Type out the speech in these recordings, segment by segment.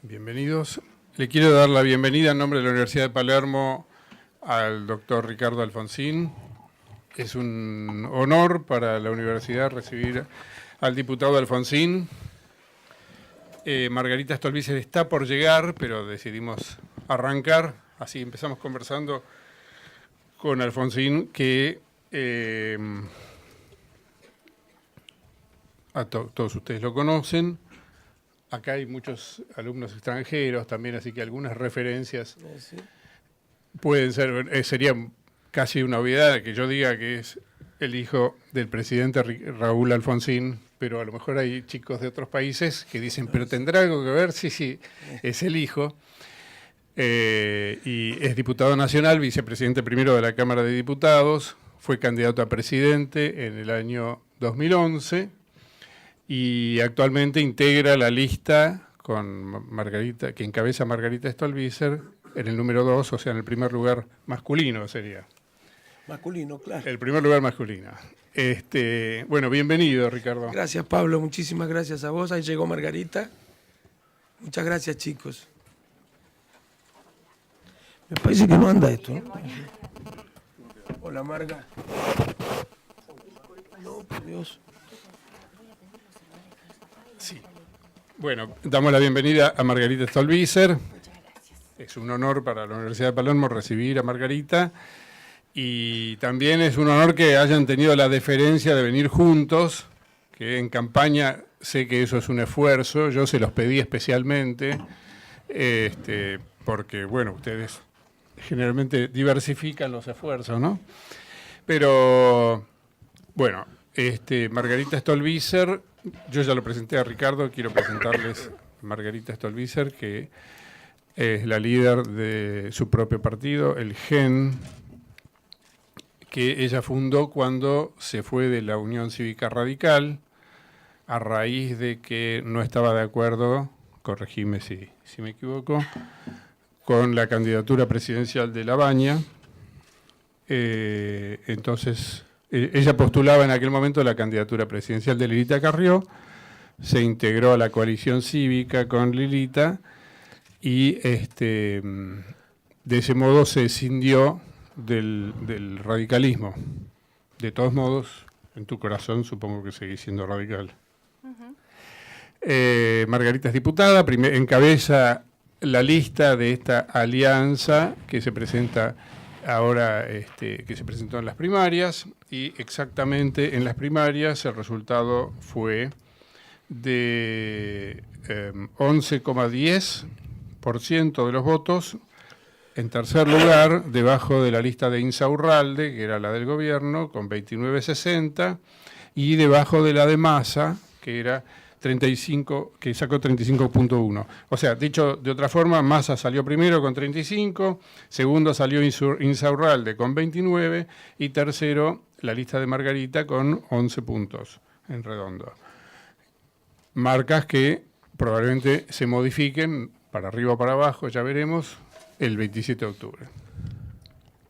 Bienvenidos. Le quiero dar la bienvenida en nombre de la Universidad de Palermo al doctor Ricardo Alfonsín. Es un honor para la universidad recibir al diputado Alfonsín. Margarita Stolbizer está por llegar, pero decidimos arrancar. Así empezamos conversando con Alfonsín, que todos ustedes lo conocen. Acá hay muchos alumnos extranjeros también, así que algunas referencias pueden ser, sería casi una obviedad que yo diga que es el hijo del presidente Raúl Alfonsín, pero a lo mejor hay chicos de otros países que dicen, pero ¿tendrá algo que ver? Sí, es el hijo. Y es diputado nacional, vicepresidente primero de la Cámara de Diputados, fue candidato a presidente en el año 2011, y actualmente integra la lista con Margarita, que encabeza Margarita Stolbizer en el número 2, o sea, en el primer lugar masculino sería. Masculino, claro. El primer lugar masculino. Bueno, bienvenido, Ricardo. Gracias, Pablo. Muchísimas gracias a vos. Ahí llegó Margarita. Muchas gracias, chicos. Me parece que no anda esto, ¿no? Hola, Marga. No, por Dios. Sí. Bueno, damos la bienvenida a Margarita Stolbizer. Es un honor para la Universidad de Palermo recibir a Margarita, y también es un honor que hayan tenido la deferencia de venir juntos, que en campaña sé que eso es un esfuerzo, yo se los pedí especialmente, porque, bueno, ustedes generalmente diversifican los esfuerzos, ¿no? Pero, bueno, Margarita Stolbizer, yo ya lo presenté a Ricardo, quiero presentarles a Margarita Stolbizer, que es la líder de su propio partido, el GEN, que ella fundó cuando se fue de la Unión Cívica Radical, a raíz de que no estaba de acuerdo, corregime si me equivoco, con la candidatura presidencial de Labaña. Entonces, ella postulaba en aquel momento la candidatura presidencial de Lilita Carrió, se integró a la coalición cívica con Lilita y de ese modo se escindió del radicalismo. De todos modos, en tu corazón supongo que seguís siendo radical. Margarita es diputada, encabeza la lista de esta alianza que se presenta ahora, que se presentó en las primarias, y exactamente en las primarias el resultado fue de 11,10% de los votos. En tercer lugar, debajo de la lista de Insaurralde, que era la del gobierno, con 29,60, y debajo de la de Massa, que era 35, que sacó 35,1. O sea, dicho de otra forma, Massa salió primero con 35, segundo salió Insaurralde con 29, y tercero la lista de Margarita con 11 puntos en redondo. Marcas que probablemente se modifiquen para arriba o para abajo, ya veremos, el 27 de octubre.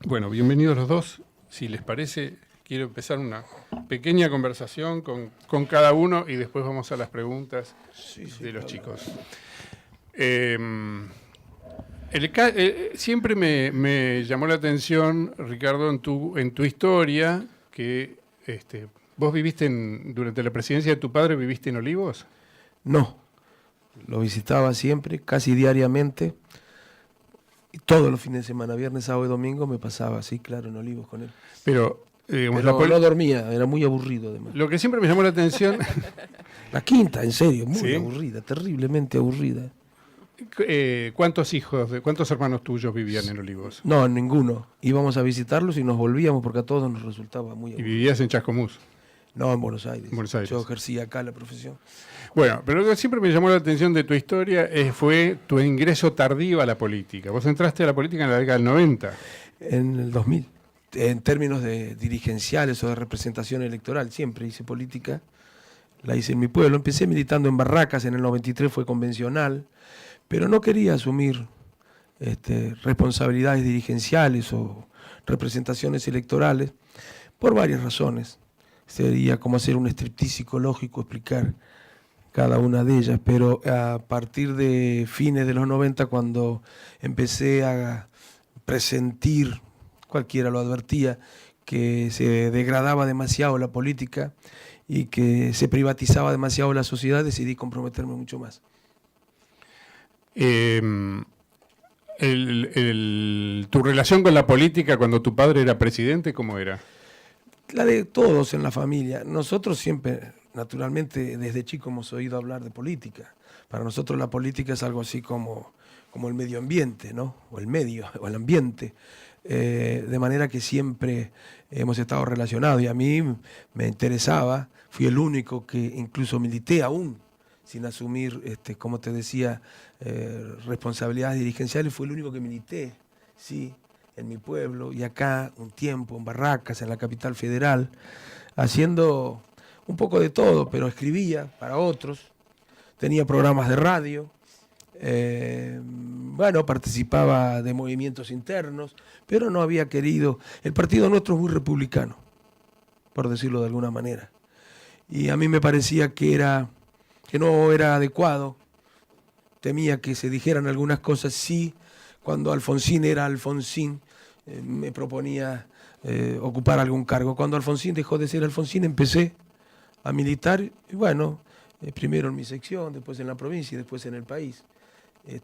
Bueno, bienvenidos los dos. Si les parece, quiero empezar una pequeña conversación con cada uno y después vamos a las preguntas de los chicos. Siempre me llamó la atención, Ricardo, en tu historia, que vos viviste durante la presidencia de tu padre, ¿viviste en Olivos? No, lo visitaba siempre, casi diariamente. Y todos los fines de semana, viernes, sábado y domingo, me pasaba así, claro, en Olivos con él. Pero no dormía, era muy aburrido además. Lo que siempre me llamó la atención... La quinta, en serio, muy ¿Sí? aburrida, terriblemente aburrida. ¿Cuántos hermanos tuyos vivían en Olivos? No, ninguno. Íbamos a visitarlos y nos volvíamos porque a todos nos resultaba muy aburrido. ¿Y vivías en Chascomús? No, en Buenos Aires. Buenos Aires. Yo ejercía acá la profesión. Bueno, pero lo que siempre me llamó la atención de tu historia fue tu ingreso tardío a la política. Vos entraste a la política en la década del 90. En el 2000. En términos de dirigenciales o de representación electoral, siempre hice política. La hice en mi pueblo. Empecé militando en Barracas, en el 93 fue convencional, pero no quería asumir responsabilidades dirigenciales o representaciones electorales por varias razones. Sería como hacer un striptease psicológico, explicar cada una de ellas, pero a partir de fines de los 90, cuando empecé a presentir, cualquiera lo advertía, que se degradaba demasiado la política y que se privatizaba demasiado la sociedad, decidí comprometerme mucho más. ¿Tu relación con la política cuando tu padre era presidente, cómo era? La de todos en la familia. Nosotros siempre, naturalmente, desde chico hemos oído hablar de política. Para nosotros la política es algo así como el medio ambiente, ¿no? O el medio, o el ambiente. De manera que siempre hemos estado relacionados y a mí me interesaba. Fui el único que incluso milité aún, sin asumir, como te decía, responsabilidades dirigenciales. Fui el único que milité, sí, en mi pueblo y acá un tiempo en Barracas, en la capital federal, haciendo un poco de todo, pero escribía para otros, tenía programas de radio, participaba de movimientos internos, pero no había querido. El partido nuestro es muy republicano, por decirlo de alguna manera, y a mí me parecía que no era adecuado. Temía que se dijeran algunas cosas. Sí, cuando Alfonsín era Alfonsín, me proponía ocupar algún cargo. Cuando Alfonsín dejó de ser Alfonsín, empecé a militar, y primero en mi sección, después en la provincia y después en el país.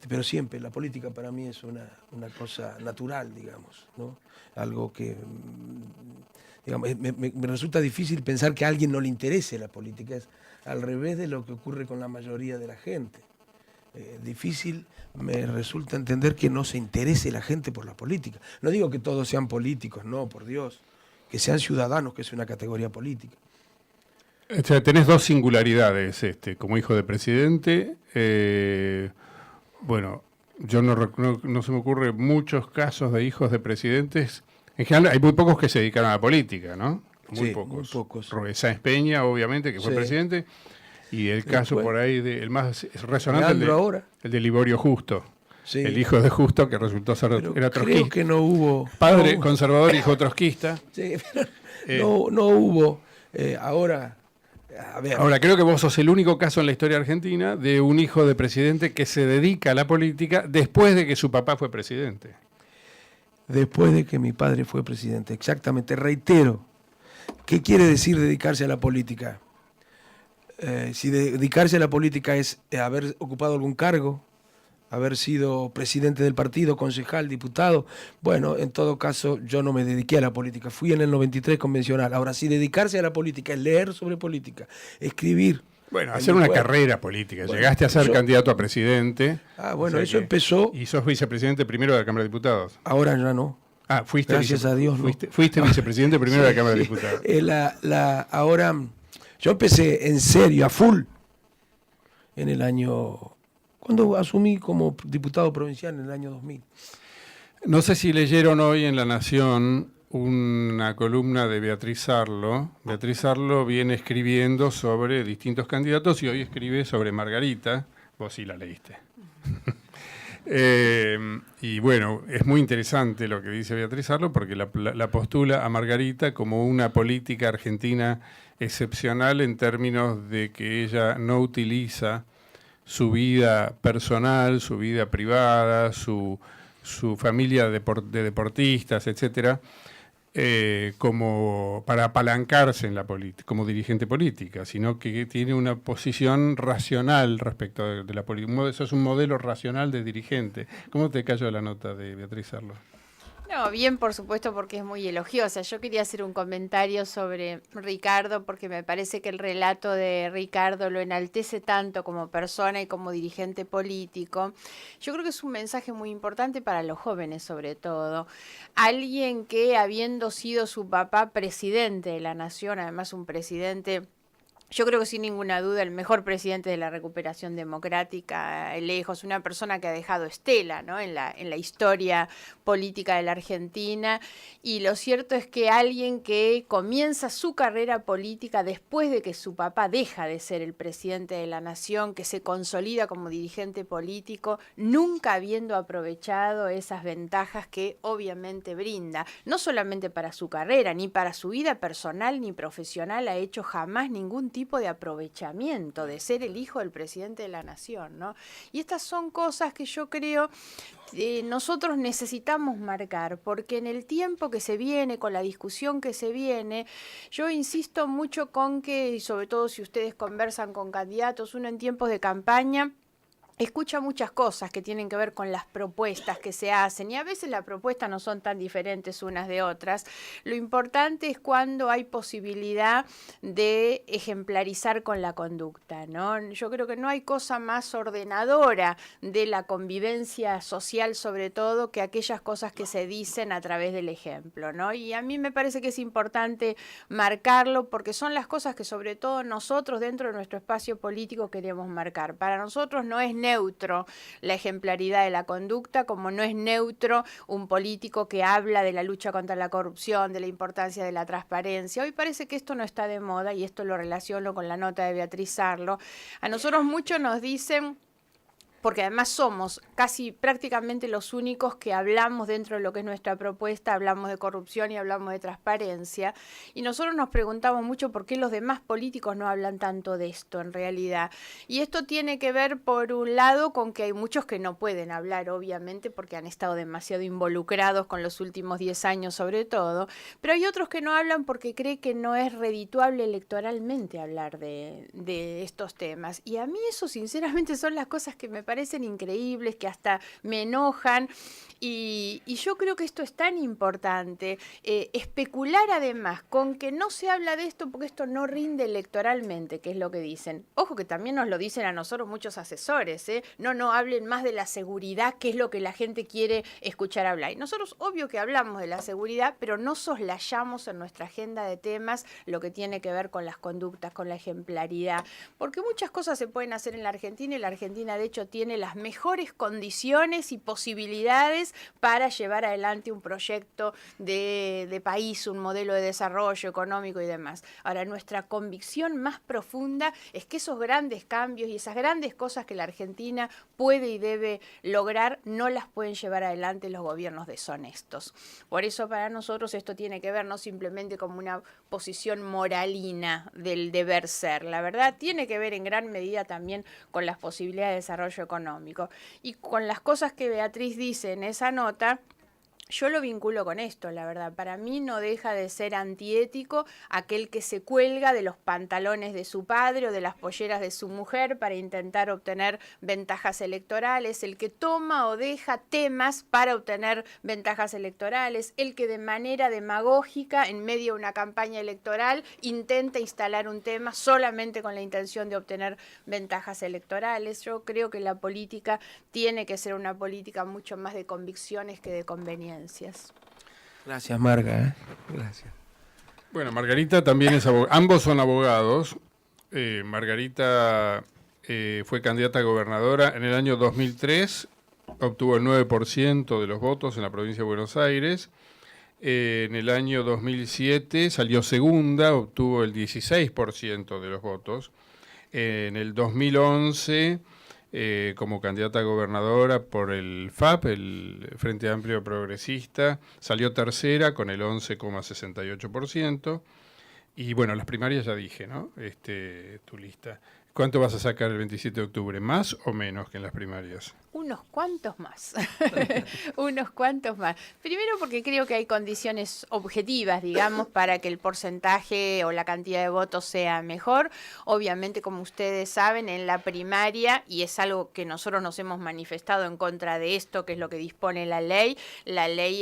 Pero siempre la política para mí es una cosa natural, digamos, ¿no? Algo que, digamos, me resulta difícil pensar que a alguien no le interese la política. Es al revés de lo que ocurre con la mayoría de la gente. Difícil me resulta entender que no se interese la gente por la política. No digo que todos sean políticos, no, por Dios. Que sean ciudadanos, que es una categoría política. O sea, tenés dos singularidades, como hijo de presidente. Yo no se me ocurren muchos casos de hijos de presidentes. En general hay muy pocos que se dedicaron a la política, ¿no? Muy pocos. Rubén Sáenz Peña, obviamente, que fue presidente. Y el caso por ahí, el más resonante, el de Liborio Justo, el hijo de Justo, que resultó ser era trotskista. Creo que no hubo... Padre conservador, hijo trotskista. Sí, pero no hubo. Ahora, creo que vos sos el único caso en la historia argentina de un hijo de presidente que se dedica a la política después de que su papá fue presidente. Después de que mi padre fue presidente, exactamente. Reitero, ¿qué quiere decir dedicarse a la política? Si dedicarse a la política es haber ocupado algún cargo, haber sido presidente del partido, concejal, diputado, bueno, en todo caso yo no me dediqué a la política, fui en el 93 convencional. Ahora, si dedicarse a la política es leer sobre política, escribir. Bueno, hacer una carrera política. Bueno, llegaste a ser candidato a presidente. Eso empezó. Y sos vicepresidente primero de la Cámara de Diputados. Ahora ya no. Fuiste gracias a Dios. Fuiste vicepresidente primero de la Cámara de Diputados. Ahora... Yo empecé en serio, a full, en el año, cuando asumí como diputado provincial en el año 2000. No sé si leyeron hoy en La Nación una columna de Beatriz Sarlo. Beatriz Sarlo viene escribiendo sobre distintos candidatos y hoy escribe sobre Margarita. Vos sí la leíste. Y bueno, es muy interesante lo que dice Beatriz Sarlo porque la postula a Margarita como una política argentina excepcional en términos de que ella no utiliza su vida personal, su vida privada, su familia de deportistas, etcétera, como para apalancarse en la política, como dirigente política, sino que tiene una posición racional respecto de la política. Eso es un modelo racional de dirigente. ¿Cómo te cayó la nota de Beatriz Sarlo? No, bien, por supuesto, porque es muy elogiosa. Yo quería hacer un comentario sobre Ricardo, porque me parece que el relato de Ricardo lo enaltece tanto como persona y como dirigente político. Yo creo que es un mensaje muy importante para los jóvenes, sobre todo. Alguien que, habiendo sido su papá presidente de la nación, además un presidente... Yo creo que sin ninguna duda el mejor presidente de la recuperación democrática, lejos, una persona que ha dejado estela, ¿no?, en la historia política de la Argentina. Y lo cierto es que alguien que comienza su carrera política después de que su papá deja de ser el presidente de la nación, que se consolida como dirigente político, nunca habiendo aprovechado esas ventajas que obviamente brinda, no solamente para su carrera, ni para su vida personal ni profesional ha hecho jamás ningún tipo tipo de aprovechamiento de ser el hijo del presidente de la nación, ¿no? Y estas son cosas que yo creo nosotros necesitamos marcar, porque en el tiempo que se viene, con la discusión que se viene, yo insisto mucho con que, y sobre todo si ustedes conversan con candidatos, uno en tiempos de campaña escucha muchas cosas que tienen que ver con las propuestas que se hacen y a veces las propuestas no son tan diferentes unas de otras. Lo importante es cuando hay posibilidad de ejemplarizar con la conducta, ¿no? Yo creo que no hay cosa más ordenadora de la convivencia social, sobre todo, que aquellas cosas que se dicen a través del ejemplo, ¿no? Y a mí me parece que es importante marcarlo porque son las cosas que sobre todo nosotros dentro de nuestro espacio político queremos marcar. Para nosotros no es neutro la ejemplaridad de la conducta, como no es neutro un político que habla de la lucha contra la corrupción, de la importancia de la transparencia. Hoy parece que esto no está de moda y esto lo relaciono con la nota de Beatriz Sarlo. A nosotros muchos nos dicen, porque además somos casi prácticamente los únicos que hablamos dentro de lo que es nuestra propuesta, hablamos de corrupción y hablamos de transparencia, y nosotros nos preguntamos mucho por qué los demás políticos no hablan tanto de esto en realidad. Y esto tiene que ver, por un lado, con que hay muchos que no pueden hablar, obviamente, porque han estado demasiado involucrados con los últimos 10 años sobre todo, pero hay otros que no hablan porque creen que no es redituable electoralmente hablar de estos temas. Y a mí eso, sinceramente, son las cosas que me parecen increíbles, que hasta me enojan, y yo creo que esto es tan importante, especular además con que no se habla de esto porque esto no rinde electoralmente, que es lo que dicen. Ojo que también nos lo dicen a nosotros muchos asesores, no hablen más de la seguridad, que es lo que la gente quiere escuchar hablar. Y nosotros obvio que hablamos de la seguridad, pero no soslayamos en nuestra agenda de temas lo que tiene que ver con las conductas, con la ejemplaridad, porque muchas cosas se pueden hacer en la Argentina, y la Argentina de hecho tiene las mejores condiciones y posibilidades para llevar adelante un proyecto de país, un modelo de desarrollo económico y demás. Ahora, nuestra convicción más profunda es que esos grandes cambios y esas grandes cosas que la Argentina puede y debe lograr no las pueden llevar adelante los gobiernos deshonestos. Por eso para nosotros esto tiene que ver no simplemente como una posición moralina del deber ser, la verdad tiene que ver en gran medida también con las posibilidades de desarrollo económico. Y con las cosas que Beatriz dice en esa nota, yo lo vinculo con esto, la verdad. Para mí no deja de ser antiético aquel que se cuelga de los pantalones de su padre o de las polleras de su mujer para intentar obtener ventajas electorales, el que toma o deja temas para obtener ventajas electorales, el que de manera demagógica en medio de una campaña electoral intenta instalar un tema solamente con la intención de obtener ventajas electorales. Yo creo que la política tiene que ser una política mucho más de convicciones que de conveniencias. Gracias, Marga. Gracias. Bueno, Margarita también es abogada. Ambos son abogados. Margarita fue candidata a gobernadora en el año 2003, obtuvo el 9% de los votos en la provincia de Buenos Aires. En el año 2007 salió segunda, obtuvo el 16% de los votos. En el 2011... como candidata a gobernadora por el FAP, el Frente Amplio Progresista, salió tercera con el 11,68%. Y bueno, las primarias ya dije, ¿no? Tu lista. ¿Cuánto vas a sacar el 27 de octubre? ¿Más o menos que en las primarias? Unos cuantos más, unos cuantos más. Primero porque creo que hay condiciones objetivas, digamos, para que el porcentaje o la cantidad de votos sea mejor. Obviamente, como ustedes saben, en la primaria, y es algo que nosotros nos hemos manifestado en contra de esto, que es lo que dispone la ley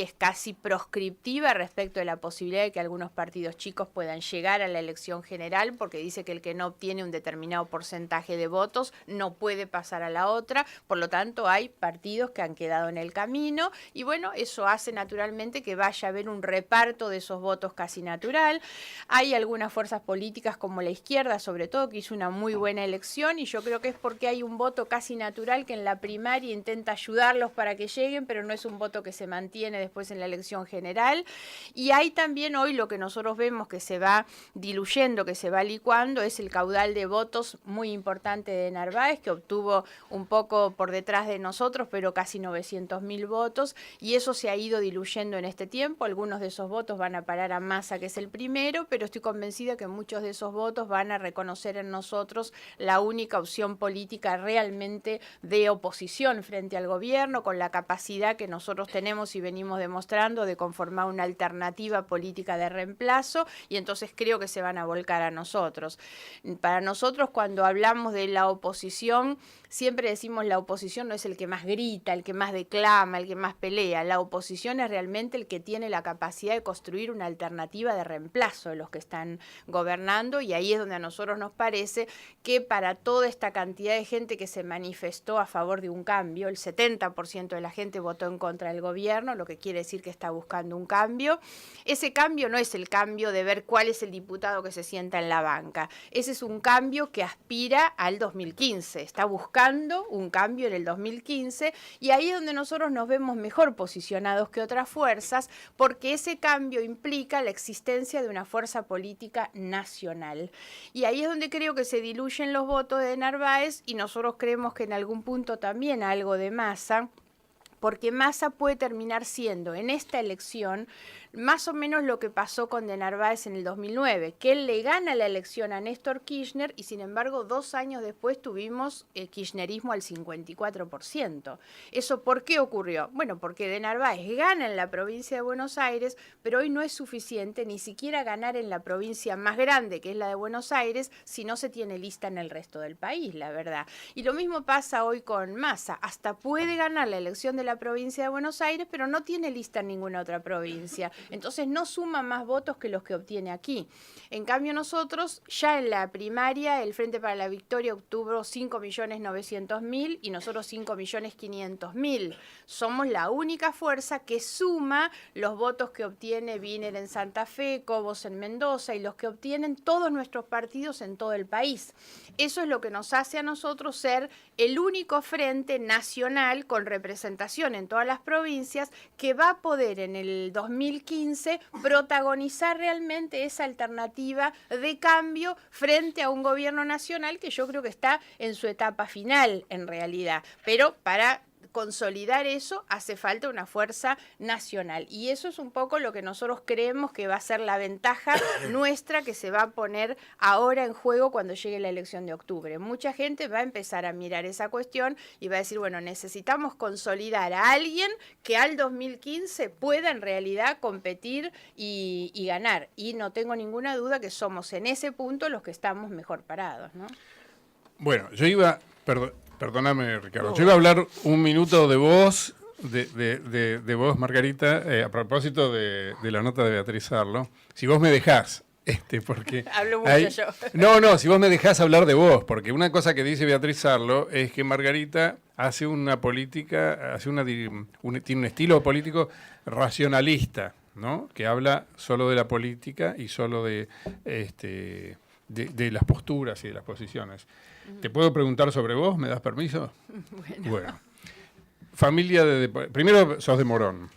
es casi proscriptiva respecto de la posibilidad de que algunos partidos chicos puedan llegar a la elección general, porque dice que el que no obtiene un determinado porcentaje de votos no puede pasar a la otra, por lo tanto hay partidos que han quedado en el camino y bueno, eso hace naturalmente que vaya a haber un reparto de esos votos casi natural. Hay algunas fuerzas políticas como la izquierda, sobre todo, que hizo una muy buena elección y yo creo que es porque hay un voto casi natural que en la primaria intenta ayudarlos para que lleguen, pero no es un voto que se mantiene después en la elección general. Y hay también hoy lo que nosotros vemos que se va diluyendo, que se va licuando, es el caudal de votos muy importante de Narváez, que obtuvo un poco por detrás de nosotros, pero casi 900.000 votos, y eso se ha ido diluyendo en este tiempo. Algunos de esos votos van a parar a Massa, que es el primero, pero estoy convencida que muchos de esos votos van a reconocer en nosotros la única opción política realmente de oposición frente al gobierno, con la capacidad que nosotros tenemos y venimos demostrando de conformar una alternativa política de reemplazo, y entonces creo que se van a volcar a nosotros. Para nosotros, cuando hablamos de la oposición, siempre decimos la oposición no es el que más grita, el que más declama, el que más pelea. La oposición es realmente el que tiene la capacidad de construir una alternativa de reemplazo de los que están gobernando, y ahí es donde a nosotros nos parece que para toda esta cantidad de gente que se manifestó a favor de un cambio, el 70% de la gente votó en contra del gobierno, lo que quiere decir que está buscando un cambio. Ese cambio no es el cambio de ver cuál es el diputado que se sienta en la banca. Ese es un cambio que aspira al 2015, está buscando un cambio en el 2015, y ahí es donde nosotros nos vemos mejor posicionados que otras fuerzas, porque ese cambio implica la existencia de una fuerza política nacional. Y ahí es donde creo que se diluyen los votos de Narváez, y nosotros creemos que en algún punto también algo de Massa, porque Massa puede terminar siendo en esta elección más o menos lo que pasó con de Narváez en el 2009, que él le gana la elección a Néstor Kirchner, y sin embargo 2 años después tuvimos el kirchnerismo al 54%. ¿Eso por qué ocurrió? Bueno, porque de Narváez gana en la provincia de Buenos Aires, pero hoy no es suficiente ni siquiera ganar en la provincia más grande, que es la de Buenos Aires, si no se tiene lista en el resto del país, la verdad. Y lo mismo pasa hoy con Massa, hasta puede ganar la elección de la provincia de Buenos Aires, pero no tiene lista en ninguna otra provincia. Entonces no suma más votos que los que obtiene aquí. En cambio nosotros, ya en la primaria, el Frente para la Victoria obtuvo 5.900.000 y nosotros 5.500.000. Somos la única fuerza que suma los votos que obtiene Wiener en Santa Fe, Cobos en Mendoza, y los que obtienen todos nuestros partidos en todo el país. Eso es lo que nos hace a nosotros ser el único frente nacional con representación en todas las provincias que va a poder en el 2015 protagonizar realmente esa alternativa de cambio frente a un gobierno nacional que yo creo que está en su etapa final en realidad, pero para consolidar eso hace falta una fuerza nacional, y eso es un poco lo que nosotros creemos que va a ser la ventaja nuestra que se va a poner ahora en juego cuando llegue la elección de octubre. Mucha gente va a empezar a mirar esa cuestión y va a decir, bueno, necesitamos consolidar a alguien que al 2015 pueda en realidad competir y ganar, y no tengo ninguna duda que somos en ese punto los que estamos mejor parados, ¿no? Bueno, perdóname, Ricardo. Yo iba a hablar un minuto de vos, de vos, Margarita, a propósito de la nota de Beatriz Arlo. Si vos me dejás, porque... Hablo mucho yo. No, si vos me dejás hablar de vos, porque una cosa que dice Beatriz Arlo es que Margarita hace una política, tiene un estilo político racionalista, ¿no? Que habla solo de la política y solo de las posturas y de las posiciones. ¿Te puedo preguntar sobre vos? ¿Me das permiso? Bueno. Familia primero sos de Morón,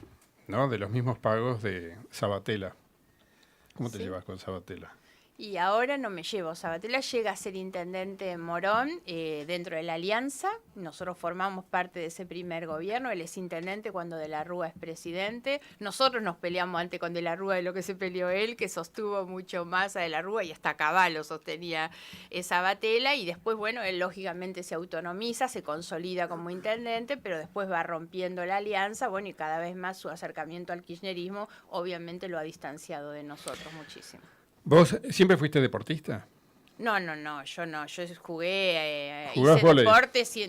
¿no? De los mismos pagos de Sabatella. ¿Cómo te llevas con Sabatella? Y ahora no me llevo. Sabatella llega a ser intendente de Morón dentro de la Alianza. Nosotros formamos parte de ese primer gobierno. Él es intendente cuando De la Rúa es presidente. Nosotros nos peleamos antes con De la Rúa de lo que se peleó él, que sostuvo mucho más a De la Rúa, y hasta a Caballo sostenía Sabatella. Y después, bueno, él lógicamente se autonomiza, se consolida como intendente, pero después va rompiendo la alianza. Bueno, y cada vez más su acercamiento al kirchnerismo obviamente lo ha distanciado de nosotros muchísimo. ¿Vos siempre fuiste deportista? No, yo no. Yo jugué, ¿Jugás hice vóley? deportes,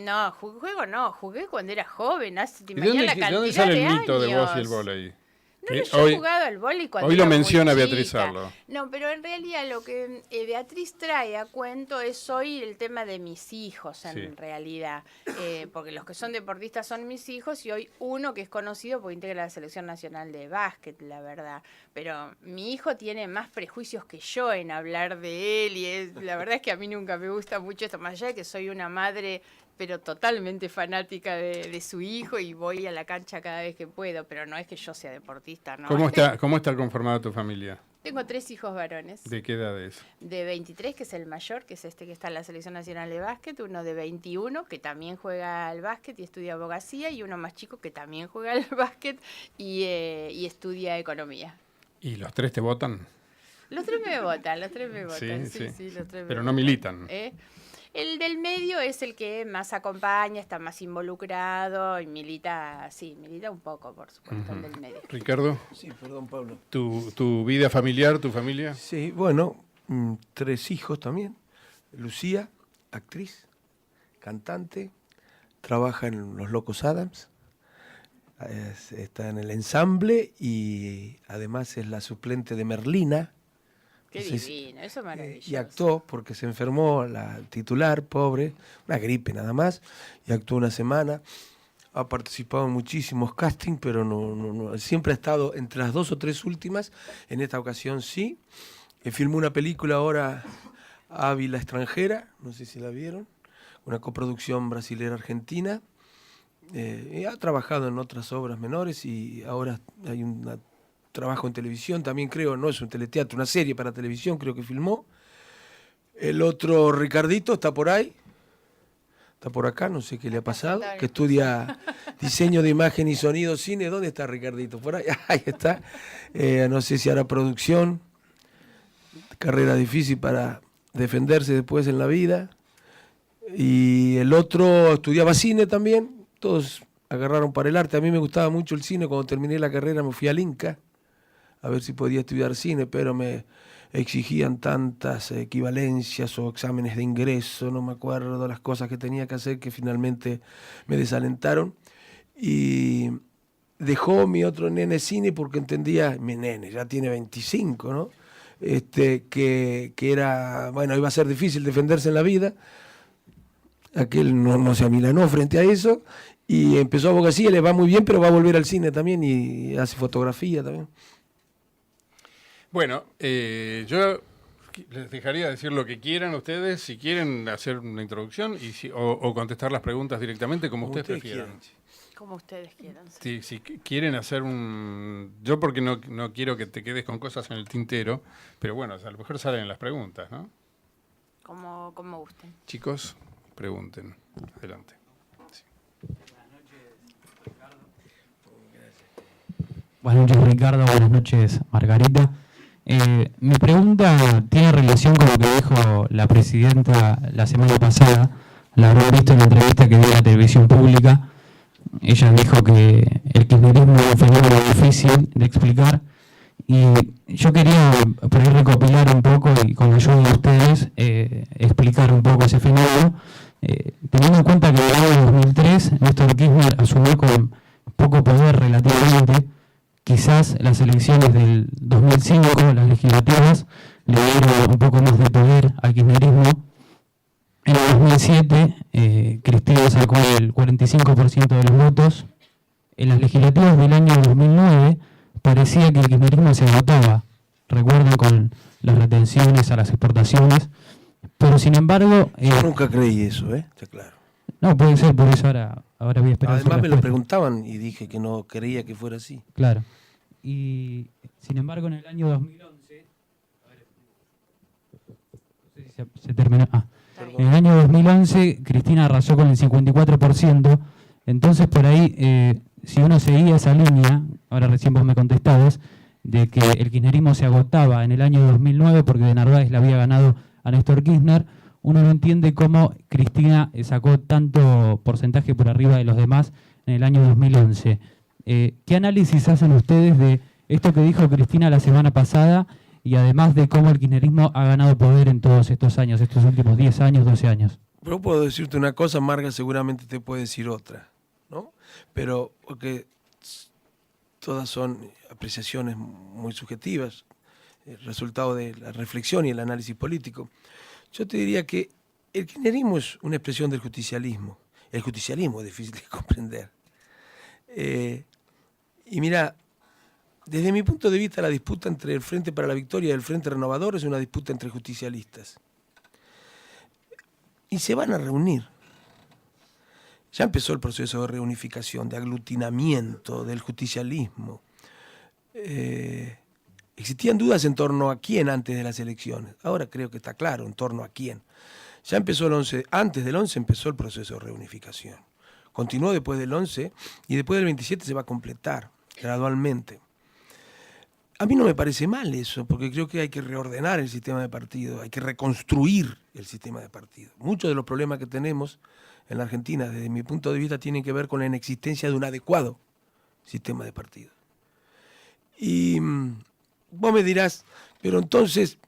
jugué cuando era joven, ¿De dónde sale el mito de vos y el vóley? No, yo he jugado al vóley cuando hoy lo era muy menciona chica. Beatriz Arlo. No, pero en realidad lo que Beatriz trae a cuento es hoy el tema de mis hijos, en realidad. Porque los que son deportistas son mis hijos, y hoy uno que es conocido porque integra la Selección Nacional de Básquet, la verdad. Pero mi hijo tiene más prejuicios que yo en hablar de él, y la verdad es que a mí nunca me gusta mucho esto, más allá de que soy una madre pero totalmente fanática de su hijo, y voy a la cancha cada vez que puedo, pero no es que yo sea deportista, ¿no? ¿Cómo está conformada tu familia? Tengo 3 hijos varones. ¿De qué edades? De 23, que es el mayor, que es este que está en la Selección Nacional de Básquet, uno de 21, que también juega al básquet y estudia abogacía, y uno más chico que también juega al básquet y estudia economía. ¿Y los 3 te votan? Los 3 me votan, los 3 me Sí, votan. sí. Sí, los 3 me Pero no votan. militan. El del medio es el que más acompaña, está más involucrado y milita, sí, milita un poco, por supuesto, el del medio. Ricardo, Sí, perdón, Pablo. ¿tu vida familiar, tu familia? Sí, bueno, 3 hijos también. Lucía, actriz, cantante, trabaja en Los Locos Adams, está en el ensamble y además es la suplente de Merlina. Qué divino, eso es maravilloso. Y actuó porque se enfermó la titular, pobre, una gripe nada más, y actuó una semana. Ha participado en muchísimos castings, pero no, siempre ha estado entre las 2 o 3 últimas. En esta ocasión sí. Filmó una película ahora, Ávila extranjera, no sé si la vieron, una coproducción brasilera-argentina. Ha trabajado en otras obras menores y ahora hay un trabajo en televisión, también creo, no es un teleteatro, una serie para televisión, creo que filmó. El otro, Ricardito, está por ahí, está por acá, no sé qué le ha pasado, que estudia diseño de imagen y sonido, cine. ¿Dónde está Ricardito? Por ahí, ahí está. No sé si hará producción, carrera difícil para defenderse después en la vida. Y el otro estudiaba cine también, todos agarraron para el arte. A mí me gustaba mucho el cine, cuando terminé la carrera me fui al Inca a ver si podía estudiar cine, pero me exigían tantas equivalencias o exámenes de ingreso, no me acuerdo las cosas que tenía que hacer, que finalmente me desalentaron. Y dejó mi otro nene cine porque entendía, mi nene ya tiene 25, ¿no? Que era, bueno, iba a ser difícil defenderse en la vida. Aquel no se amilanó frente a eso y empezó abogacía, le va muy bien, pero va a volver al cine también y hace fotografía también. Bueno, yo les dejaría decir lo que quieran ustedes, si quieren hacer una introducción o contestar las preguntas directamente, como ustedes prefieran. Como ustedes quieran. Sí, si quieren hacer yo porque no quiero que te quedes con cosas en el tintero, pero bueno, a lo mejor salen las preguntas, ¿no? Como gusten. Chicos, pregunten. Adelante. Sí. Buenas noches, Ricardo. Buenas noches, Margarita. Mi pregunta tiene relación con lo que dijo la presidenta la semana pasada. La habrán visto en la entrevista que dio a la televisión pública. Ella dijo que el kirchnerismo es un fenómeno difícil de explicar. Y yo quería por ahí recopilar un poco y con la ayuda de ustedes explicar un poco ese fenómeno. Teniendo en cuenta que en el año 2003 Néstor Kirchner asumió con poco poder relativamente. Quizás las elecciones del 2005, las legislativas, le dieron un poco más de poder al kirchnerismo. En el 2007, Cristina sacó el 45% de los votos. En las legislativas del año 2009, parecía que el kirchnerismo se agotaba. Recuerdan con las retenciones a las exportaciones. Pero sin embargo... Yo nunca creí eso, está claro. No, puede ser, por eso ahora voy a esperar. Además me lo preguntaban y dije que no creía que fuera así. Claro. Y sin embargo en el año 2011, no sé si se terminó. En el año 2011 Cristina arrasó con el 54%, entonces por ahí, si uno seguía esa línea, ahora recién vos me contestabas, de que el kirchnerismo se agotaba en el año 2009 porque de Narváez le había ganado a Néstor Kirchner, uno no entiende cómo Cristina sacó tanto porcentaje por arriba de los demás en el año 2011. ¿Qué análisis hacen ustedes de esto que dijo Cristina la semana pasada y además de cómo el kirchnerismo ha ganado poder en todos estos años, estos últimos 10 años, 12 años? Yo puedo decirte una cosa, Marga seguramente te puede decir otra, ¿no? Pero porque todas son apreciaciones muy subjetivas, el resultado de la reflexión y el análisis político. Yo te diría que el kirchnerismo es una expresión del justicialismo. El justicialismo es difícil de comprender. Y mira, desde mi punto de vista la disputa entre el Frente para la Victoria y el Frente Renovador es una disputa entre justicialistas. Y se van a reunir. Ya empezó el proceso de reunificación, de aglutinamiento del justicialismo. Existían dudas en torno a quién antes de las elecciones. Ahora creo que está claro en torno a quién. Ya empezó el 11, antes del 11 empezó el proceso de reunificación. Continuó después del 11 y después del 27 se va a completar gradualmente. A mí no me parece mal eso, porque creo que hay que reordenar el sistema de partido, hay que reconstruir el sistema de partido. Muchos de los problemas que tenemos en la Argentina, desde mi punto de vista, tienen que ver con la inexistencia de un adecuado sistema de partido. Y vos me dirás, pero entonces,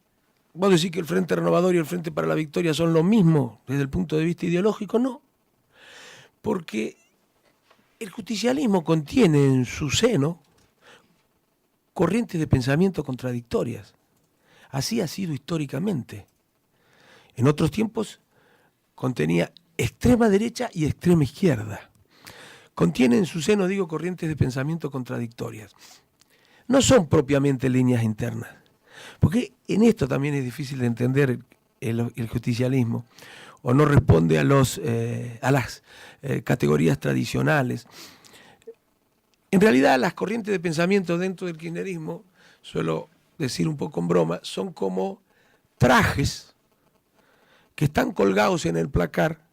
vos decís que el Frente Renovador y el Frente para la Victoria son lo mismo desde el punto de vista ideológico. No, porque el justicialismo contiene en su seno corrientes de pensamiento contradictorias. Así ha sido históricamente. En otros tiempos contenía extrema derecha y extrema izquierda. Contiene en su seno, digo, corrientes de pensamiento contradictorias. No son propiamente líneas internas, porque en esto también es difícil de entender el justicialismo, o no responde a las categorías tradicionales. En realidad, las corrientes de pensamiento dentro del kirchnerismo, suelo decir un poco en broma, son como trajes que están colgados en el placar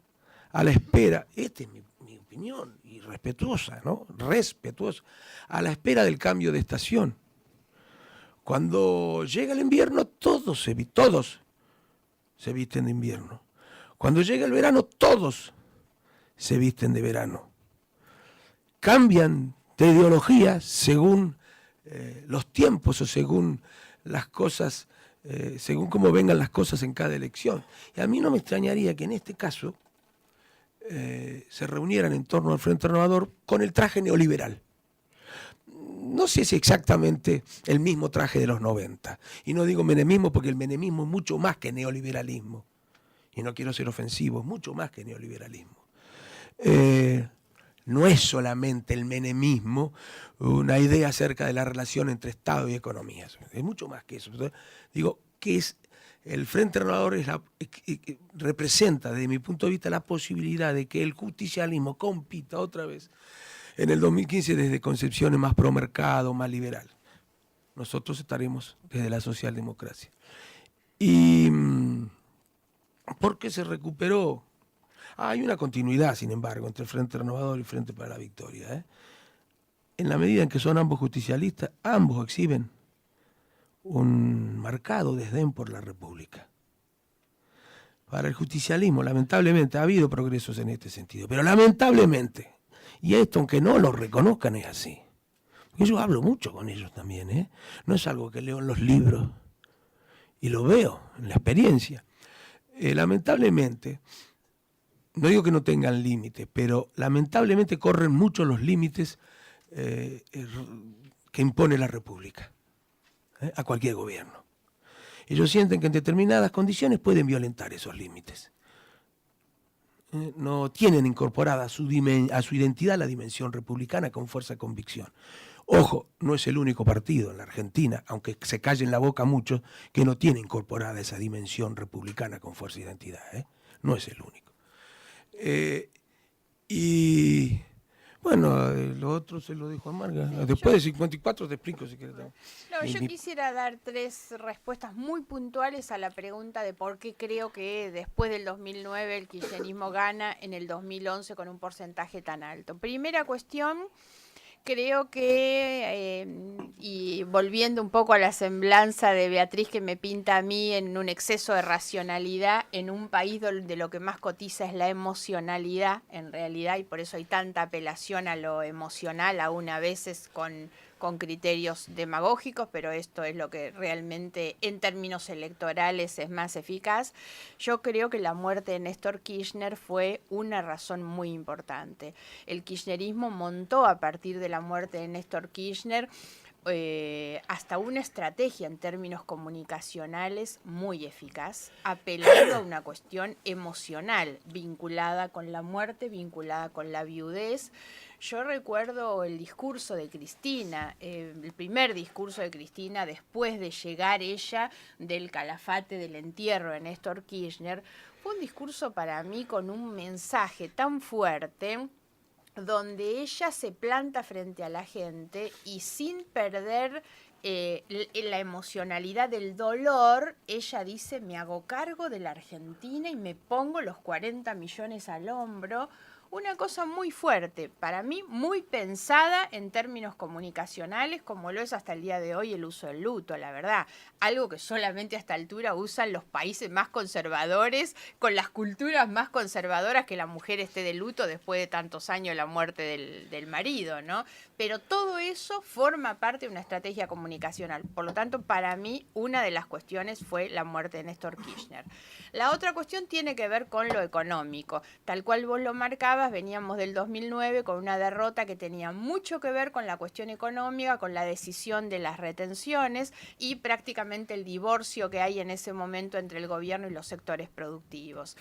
a la espera, esta es mi opinión, y respetuosa, ¿no? Respetuosa, a la espera del cambio de estación. Cuando llega el invierno, todos se visten de invierno. Cuando llega el verano, todos se visten de verano. Cambian de ideología según los tiempos o según las cosas, según cómo vengan las cosas en cada elección. Y a mí no me extrañaría que en este caso se reunieran en torno al Frente Renovador con el traje neoliberal. No sé si exactamente el mismo traje de los 90. Y no digo menemismo porque el menemismo es mucho más que neoliberalismo. Y no quiero ser ofensivo, es mucho más que neoliberalismo. No es solamente el menemismo una idea acerca de la relación entre Estado y economía. Es mucho más que eso. Digo, que es el Frente Renovador representa, desde mi punto de vista, la posibilidad de que el justicialismo compita otra vez en el 2015 desde concepciones más pro mercado, más liberal. Nosotros estaremos desde la socialdemocracia. ¿Y por qué se recuperó? Hay una continuidad, sin embargo, entre el Frente Renovador y el Frente para la Victoria. En la medida en que son ambos justicialistas, ambos exhiben un marcado desdén por la República. Para el justicialismo, lamentablemente, ha habido progresos en este sentido, pero lamentablemente, y esto aunque no lo reconozcan es así. Yo hablo mucho con ellos también, no es algo que leo en los libros y lo veo en la experiencia. Lamentablemente, no digo que no tengan límites, pero lamentablemente corren mucho los límites que impone la República a cualquier gobierno. Ellos sienten que en determinadas condiciones pueden violentar esos límites. No tienen incorporada a su identidad la dimensión republicana con fuerza y convicción. Ojo, no es el único partido en la Argentina, aunque se callen la boca muchos, que no tiene incorporada esa dimensión republicana con fuerza e identidad. No es el único. Y bueno, lo otro se lo dijo a Marga. Después de 54 te explico si quieres. No, yo quisiera dar 3 respuestas muy puntuales a la pregunta de por qué creo que después del 2009 el kirchnerismo gana en el 2011 con un porcentaje tan alto. Primera cuestión, creo que, y volviendo un poco a la semblanza de Beatriz que me pinta a mí en un exceso de racionalidad en un país donde lo que más cotiza es la emocionalidad en realidad, y por eso hay tanta apelación a lo emocional, aún a veces con criterios demagógicos, pero esto es lo que realmente en términos electorales es más eficaz. Yo creo que la muerte de Néstor Kirchner fue una razón muy importante. El kirchnerismo montó a partir de la muerte de Néstor Kirchner hasta una estrategia en términos comunicacionales muy eficaz, apelando a una cuestión emocional vinculada con la muerte, vinculada con la viudez. Yo recuerdo el discurso de Cristina, el primer discurso de Cristina después de llegar ella del calafate del entierro de Néstor Kirchner. Fue un discurso para mí con un mensaje tan fuerte, donde ella se planta frente a la gente y sin perder la emocionalidad del dolor, ella dice, me hago cargo de la Argentina y me pongo los 40 millones al hombro. Una cosa muy fuerte, para mí muy pensada en términos comunicacionales, como lo es hasta el día de hoy el uso del luto, la verdad. Algo que solamente a esta altura usan los países más conservadores, con las culturas más conservadoras, que la mujer esté de luto después de tantos años de la muerte del marido, ¿no? Pero todo eso forma parte de una estrategia comunicacional. Por lo tanto, para mí, una de las cuestiones fue la muerte de Néstor Kirchner. La otra cuestión tiene que ver con lo económico. Tal cual vos lo marcabas, veníamos del 2009 con una derrota que tenía mucho que ver con la cuestión económica, con la decisión de las retenciones y prácticamente el divorcio que hay en ese momento entre el gobierno y los sectores productivos.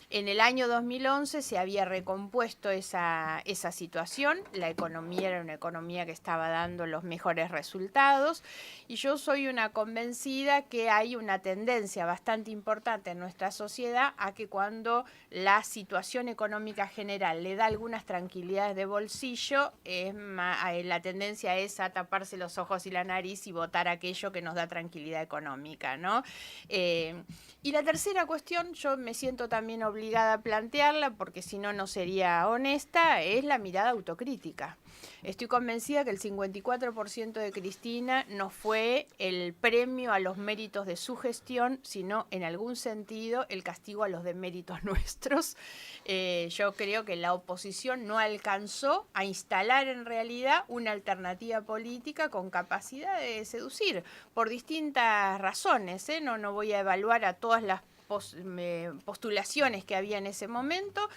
En el año 2011 se había recompuesto esa situación, la economía era una economía que estaba dando los mejores resultados y yo soy una convencida que hay una tendencia bastante importante en nuestra sociedad a que cuando la situación económica general le da algunas tranquilidades de bolsillo, la tendencia es a taparse los ojos y la nariz y votar aquello que nos da tranquilidad económica, ¿no? Y la tercera cuestión, yo me siento también obligada a plantearla, porque si no, no sería honesta, es la mirada autocrítica. Estoy convencida que el 54% de Cristina no fue el premio a los méritos de su gestión, sino en algún sentido el castigo a los deméritos nuestros. Yo creo que la oposición no alcanzó a instalar en realidad una alternativa política con capacidad de seducir, por distintas razones, ¿eh? No voy a evaluar a todas las postulaciones que había en ese momento.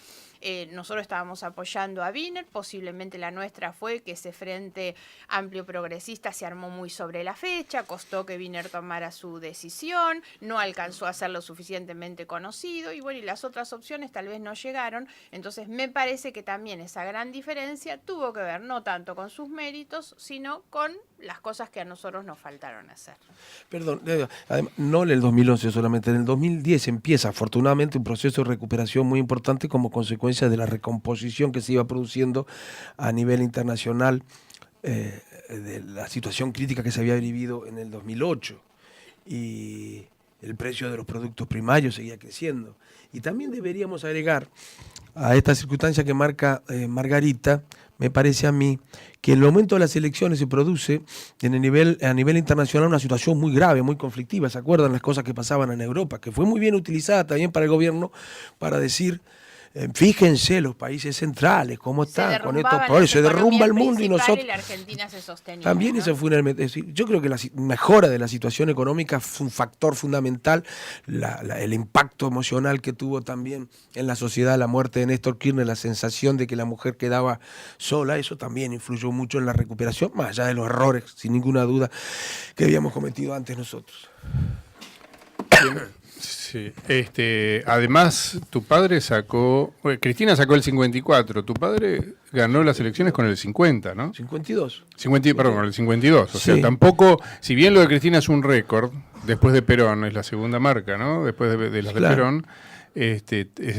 Nosotros estábamos apoyando a Wiener, posiblemente la nuestra fue que ese frente amplio progresista se armó muy sobre la fecha, costó que Wiener tomara su decisión, no alcanzó a ser lo suficientemente conocido y bueno, y las otras opciones tal vez no llegaron. Entonces me parece que también esa gran diferencia tuvo que ver no tanto con sus méritos, sino con las cosas que a nosotros nos faltaron hacer. Perdón, además, no en el 2011 solamente, en el 2010 empieza afortunadamente un proceso de recuperación muy importante como consecuencia de la recomposición que se iba produciendo a nivel internacional de la situación crítica que se había vivido en el 2008 y el precio de los productos primarios seguía creciendo. Y también deberíamos agregar a esta circunstancia que marca Margarita, me parece a mí, que en el momento de las elecciones se produce a nivel internacional una situación muy grave, muy conflictiva. ¿Se acuerdan las cosas que pasaban en Europa? Que fue muy bien utilizada también para el gobierno para decir, fíjense los países centrales, cómo están con estos pobres, se derrumba el mundo y nosotros... Y la Argentina se sostenía, también, ¿no? Eso fue es decir, yo creo que la mejora de la situación económica fue un factor fundamental, el impacto emocional que tuvo también en la sociedad la muerte de Néstor Kirchner, la sensación de que la mujer quedaba sola, eso también influyó mucho en la recuperación, más allá de los errores, sin ninguna duda, que habíamos cometido antes nosotros. Sí, además tu padre Cristina sacó el 54, tu padre ganó las elecciones con el 50, ¿no? 52. Perdón, con el 52, o sí. sea, tampoco, si bien lo de Cristina es un récord, después de Perón, es la segunda marca, ¿no? Después de las de Perón, es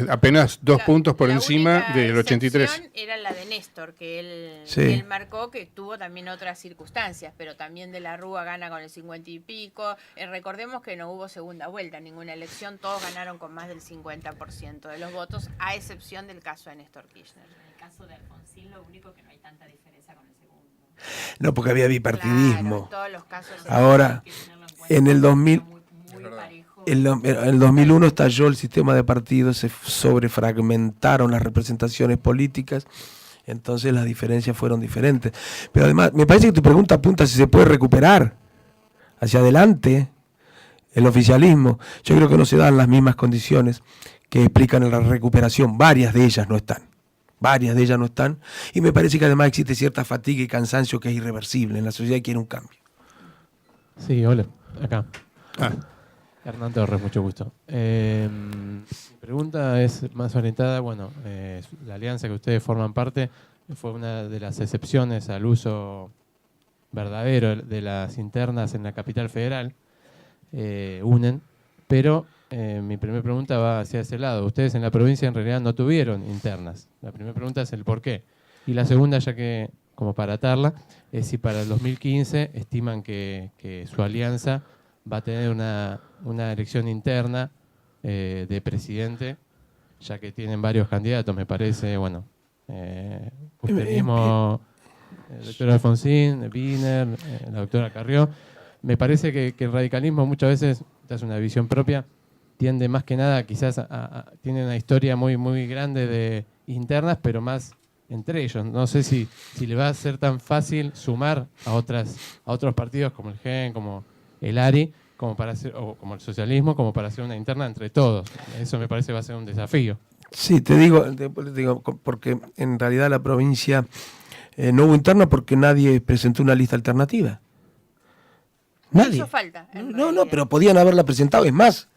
apenas 2 puntos por encima del 83. Era la de Néstor, que sí. él marcó, que tuvo también otras circunstancias, pero también de la Rúa gana con el 50 y pico. Recordemos que no hubo segunda vuelta en ninguna elección, todos ganaron con más del 50% de los votos, a excepción del caso de Néstor Kirchner. En el caso de Alfonsín, lo único que no hay tanta diferencia con el segundo. No, porque había bipartidismo. Claro, en todos los casos. Ahora, en el 2000... En el 2001 estalló el sistema de partidos, se sobrefragmentaron las representaciones políticas, entonces las diferencias fueron diferentes. Pero además, me parece que tu pregunta apunta si se puede recuperar hacia adelante el oficialismo. Yo creo que no se dan las mismas condiciones que explican la recuperación. Varias de ellas no están. Y me parece que además existe cierta fatiga y cansancio que es irreversible en la sociedad y quiere un cambio. Sí, hola, acá. Hernán Torres, mucho gusto. Mi pregunta es más orientada, la alianza que ustedes forman parte fue una de las excepciones al uso verdadero de las internas en la capital federal, UNEN, pero mi primera pregunta va hacia ese lado. Ustedes en la provincia en realidad no tuvieron internas. La primera pregunta es el por qué. Y la segunda, ya que como para atarla, es si para el 2015 estiman que su alianza va a tener una elección interna de presidente, ya que tienen varios candidatos, me parece, bueno, usted mismo, el doctor Alfonsín, Wiener, la doctora Carrió. Me parece que el radicalismo muchas veces, esta es una visión propia, tiende más que nada quizás tiene una historia muy, muy grande de internas, pero más entre ellos. No sé si le va a ser tan fácil sumar a otros partidos como el GEN, como el ARI, como para hacer, o como el socialismo, como para hacer una interna entre todos. Eso me parece que va a ser un desafío. Sí, te digo, porque en realidad la provincia no hubo interna porque nadie presentó una lista alternativa. Nadie. Hizo falta. No, pero podían haberla presentado. Es más,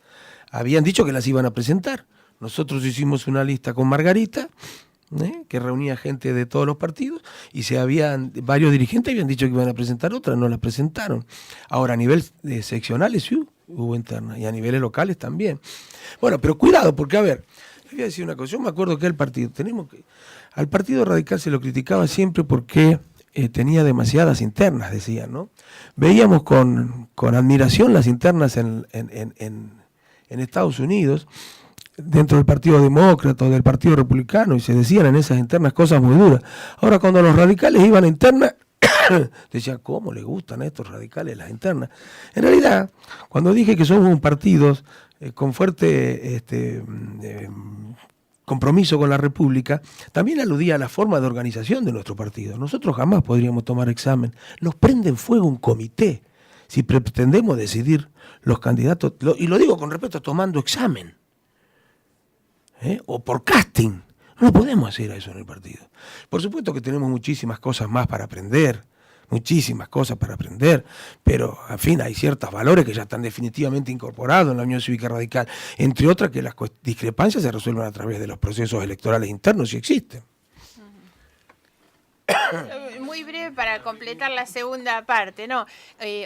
habían dicho que las iban a presentar. Nosotros hicimos una lista con Margarita, que reunía gente de todos los partidos, y varios dirigentes habían dicho que iban a presentar otra, no la presentaron. Ahora, a nivel de seccionales sí hubo interna, y a niveles locales también. Bueno, pero cuidado, porque a ver, les voy a decir una cosa. Yo me acuerdo que al Partido Radical se lo criticaba siempre porque tenía demasiadas internas, decían, ¿no? Veíamos con admiración las internas en Estados Unidos, dentro del Partido Demócrata o del Partido Republicano, y se decían en esas internas cosas muy duras. Ahora, cuando los radicales iban a internas, decían, ¿cómo les gustan a estos radicales las internas? En realidad, cuando dije que somos un partido con fuerte compromiso con la República, también aludía a la forma de organización de nuestro partido. Nosotros jamás podríamos tomar examen. Nos prende en fuego un comité si pretendemos decidir los candidatos, y lo digo con respeto, tomando examen. O por casting. No podemos hacer eso en el partido. Por supuesto que tenemos muchísimas cosas más para aprender, pero en fin, hay ciertos valores que ya están definitivamente incorporados en la Unión Cívica Radical, entre otras que las discrepancias se resuelvan a través de los procesos electorales internos, si existen. Muy breve para completar la segunda parte, ¿no?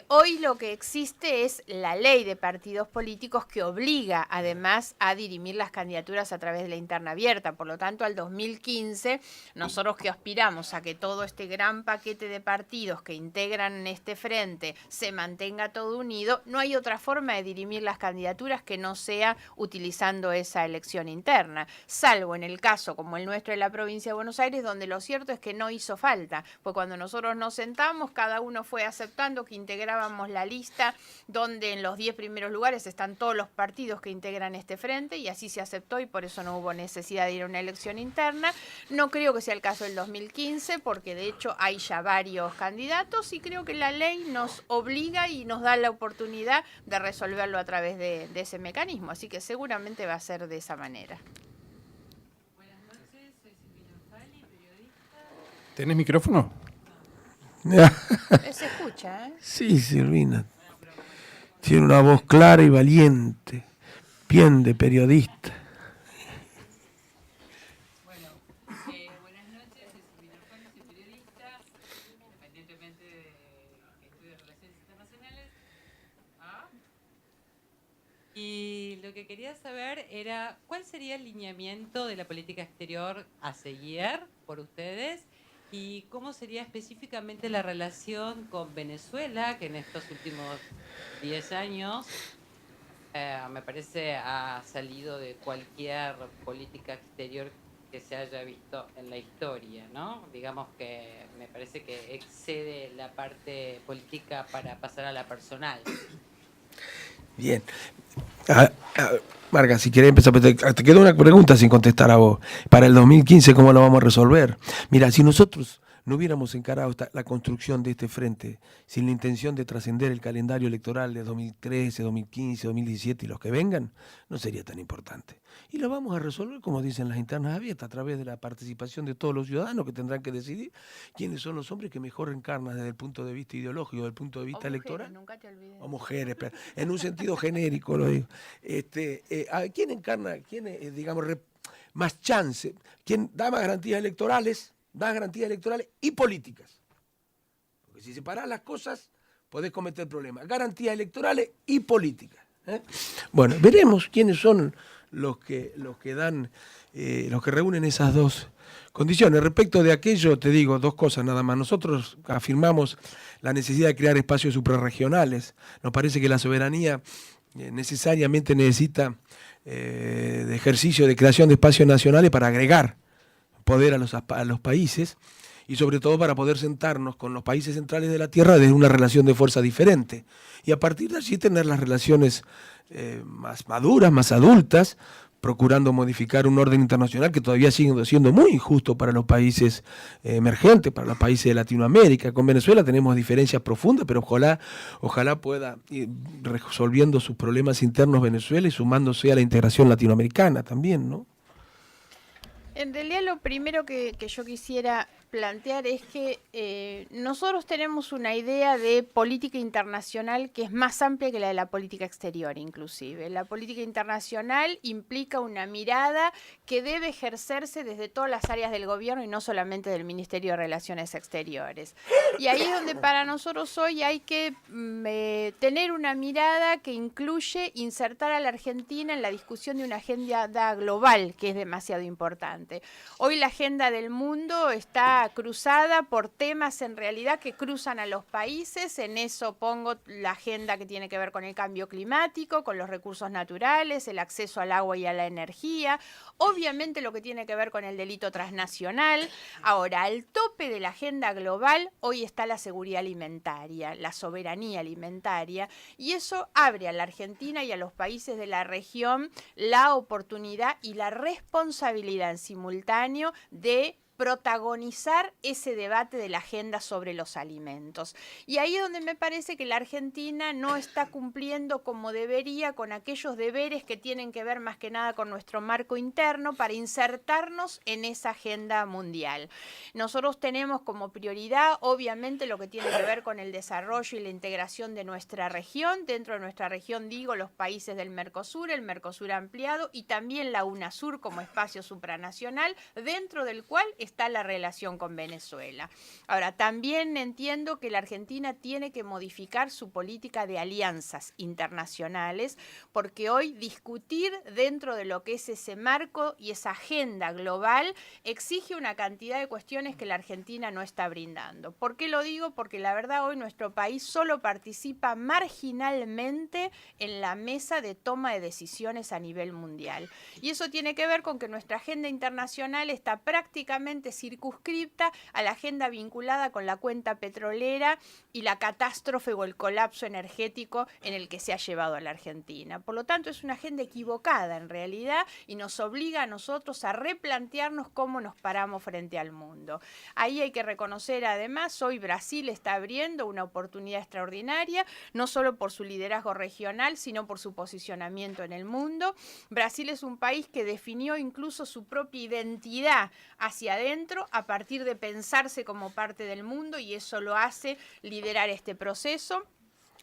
Hoy lo que existe es la ley de partidos políticos que obliga además a dirimir las candidaturas a través de la interna abierta. Por lo tanto, al 2015, nosotros que aspiramos a que todo este gran paquete de partidos que integran este frente se mantenga todo unido, no hay otra forma de dirimir las candidaturas que no sea utilizando esa elección interna, salvo en el caso como el nuestro de la provincia de Buenos Aires, donde lo cierto es que no hizo falta, pues cuando nosotros nos sentamos, cada uno fue aceptando que integrábamos la lista donde en los 10 primeros lugares están todos los partidos que integran este frente, y así se aceptó, y por eso no hubo necesidad de ir a una elección interna. No creo que sea el caso del 2015, porque de hecho hay ya varios candidatos, y creo que la ley nos obliga y nos da la oportunidad de resolverlo a través de ese mecanismo, así que seguramente va a ser de esa manera. ¿Tenés micrófono? Se escucha, ¿eh? Sí, Silvina. Tiene una voz clara y valiente, bien de periodista. Bueno, buenas noches, soy Silvina Orfani, soy periodista, independientemente de que estudie Relaciones Internacionales. Y lo que quería saber era, ¿cuál sería el lineamiento de la política exterior a seguir por ustedes? ¿Y cómo sería específicamente la relación con Venezuela, que en estos últimos 10 años me parece ha salido de cualquier política exterior que se haya visto en la historia, ¿no? Digamos que me parece que excede la parte política para pasar a la personal. Bien. Marga, si querés empezar, te quedó una pregunta sin contestar a vos. Para el 2015, ¿cómo lo vamos a resolver? Mira, si nosotros no hubiéramos encarado la construcción de este frente sin la intención de trascender el calendario electoral de 2013, 2015, 2017 y los que vengan, no sería tan importante. Y lo vamos a resolver, como dicen las internas abiertas, a través de la participación de todos los ciudadanos que tendrán que decidir quiénes son los hombres que mejor encarnan desde el punto de vista ideológico, desde el punto de vista electoral. Nunca te olvides. O mujeres, pero en un sentido genérico lo digo. ¿Quién encarna, digamos, más chance? ¿Quién da más garantías electorales? Da garantías electorales y políticas. Porque si separás las cosas, podés cometer problemas. Garantías electorales y políticas. Bueno, veremos quiénes son los que dan los que reúnen esas dos condiciones. Respecto de aquello, te digo dos cosas nada más. Nosotros afirmamos la necesidad de crear espacios suprarregionales. Nos parece que la soberanía necesariamente necesita de ejercicio de creación de espacios nacionales para agregar poder a los países y sobre todo para poder sentarnos con los países centrales de la Tierra desde una relación de fuerza diferente. Y a partir de allí tener las relaciones más maduras, más adultas, procurando modificar un orden internacional que todavía sigue siendo muy injusto para los países emergentes, para los países de Latinoamérica. Con Venezuela tenemos diferencias profundas, pero ojalá pueda ir resolviendo sus problemas internos Venezuela y sumándose a la integración latinoamericana también, ¿no? En realidad lo primero que yo quisiera plantear es que nosotros tenemos una idea de política internacional que es más amplia que la de la política exterior inclusive. La política internacional implica una mirada que debe ejercerse desde todas las áreas del gobierno y no solamente del Ministerio de Relaciones Exteriores. Y ahí es donde para nosotros hoy hay que tener una mirada que incluye insertar a la Argentina en la discusión de una agenda global que es demasiado importante. Hoy la agenda del mundo está cruzada por temas en realidad que cruzan a los países. En eso pongo la agenda que tiene que ver con el cambio climático, con los recursos naturales, el acceso al agua y a la energía, obviamente lo que tiene que ver con el delito transnacional. Ahora, al tope de la agenda global hoy está la seguridad alimentaria, la soberanía alimentaria, y eso abre a la Argentina y a los países de la región la oportunidad y la responsabilidad en simultáneo de protagonizar ese debate de la agenda sobre los alimentos. Y ahí es donde me parece que la Argentina no está cumpliendo como debería con aquellos deberes que tienen que ver más que nada con nuestro marco interno para insertarnos en esa agenda mundial. Nosotros tenemos como prioridad, obviamente, lo que tiene que ver con el desarrollo y la integración de nuestra región. Dentro de nuestra región, digo, los países del Mercosur, el Mercosur ampliado y también la UNASUR como espacio supranacional, dentro del cual está la relación con Venezuela. Ahora, también entiendo que la Argentina tiene que modificar su política de alianzas internacionales, porque hoy discutir dentro de lo que es ese marco y esa agenda global exige una cantidad de cuestiones que la Argentina no está brindando. ¿Por qué lo digo? Porque la verdad hoy nuestro país solo participa marginalmente en la mesa de toma de decisiones a nivel mundial. Y eso tiene que ver con que nuestra agenda internacional está prácticamente circunscripta a la agenda vinculada con la cuenta petrolera y la catástrofe o el colapso energético en el que se ha llevado a la Argentina. Por lo tanto, es una agenda equivocada en realidad y nos obliga a nosotros a replantearnos cómo nos paramos frente al mundo. Ahí hay que reconocer además, hoy Brasil está abriendo una oportunidad extraordinaria, no solo por su liderazgo regional, sino por su posicionamiento en el mundo. Brasil es un país que definió incluso su propia identidad hacia adentro a partir de pensarse como parte del mundo y eso lo hace liderar este proceso.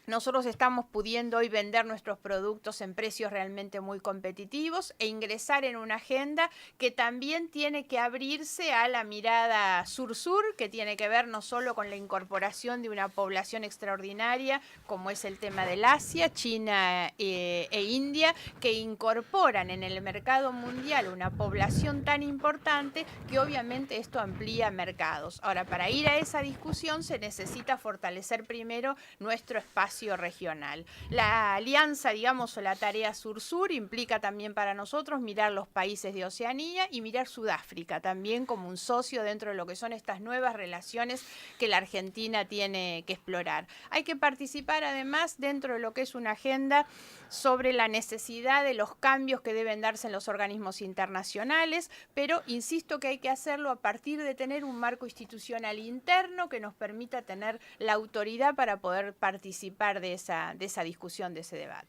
Nosotros estamos pudiendo hoy vender nuestros productos en precios realmente muy competitivos e ingresar en una agenda que también tiene que abrirse a la mirada sur-sur, que tiene que ver no solo con la incorporación de una población extraordinaria, como es el tema del Asia, China e India, que incorporan en el mercado mundial una población tan importante que obviamente esto amplía mercados. Ahora, para ir a esa discusión se necesita fortalecer primero nuestro espacio regional. La alianza, digamos, o la tarea sur-sur implica también para nosotros mirar los países de Oceanía y mirar Sudáfrica también como un socio dentro de lo que son estas nuevas relaciones que la Argentina tiene que explorar. Hay que participar además dentro de lo que es una agenda sobre la necesidad de los cambios que deben darse en los organismos internacionales, pero insisto que hay que hacerlo a partir de tener un marco institucional interno que nos permita tener la autoridad para poder participar de esa discusión, de ese debate.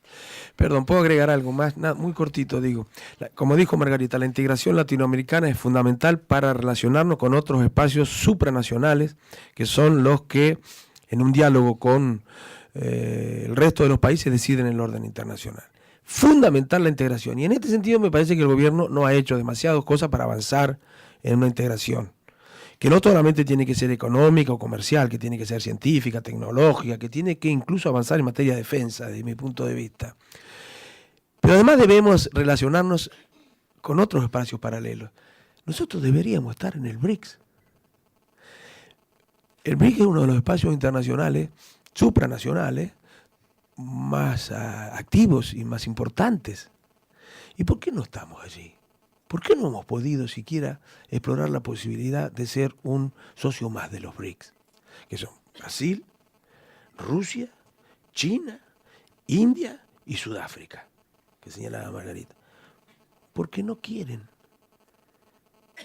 Perdón, ¿puedo agregar algo más? Muy cortito, digo. Como dijo Margarita, la integración latinoamericana es fundamental para relacionarnos con otros espacios supranacionales, que son los que, en un diálogo con el resto de los países, deciden el orden internacional. Fundamental la integración. Y en este sentido me parece que el gobierno no ha hecho demasiadas cosas para avanzar en una integración, que no solamente tiene que ser económica o comercial, que tiene que ser científica, tecnológica, que tiene que incluso avanzar en materia de defensa, desde mi punto de vista. Pero además debemos relacionarnos con otros espacios paralelos. Nosotros deberíamos estar en el BRICS. El BRICS es uno de los espacios internacionales, supranacionales, más activos y más importantes. ¿Y por qué no estamos allí? ¿Por qué no hemos podido siquiera explorar la posibilidad de ser un socio más de los BRICS? Que son Brasil, Rusia, China, India y Sudáfrica, que señalaba Margarita. ¿Por qué no quieren?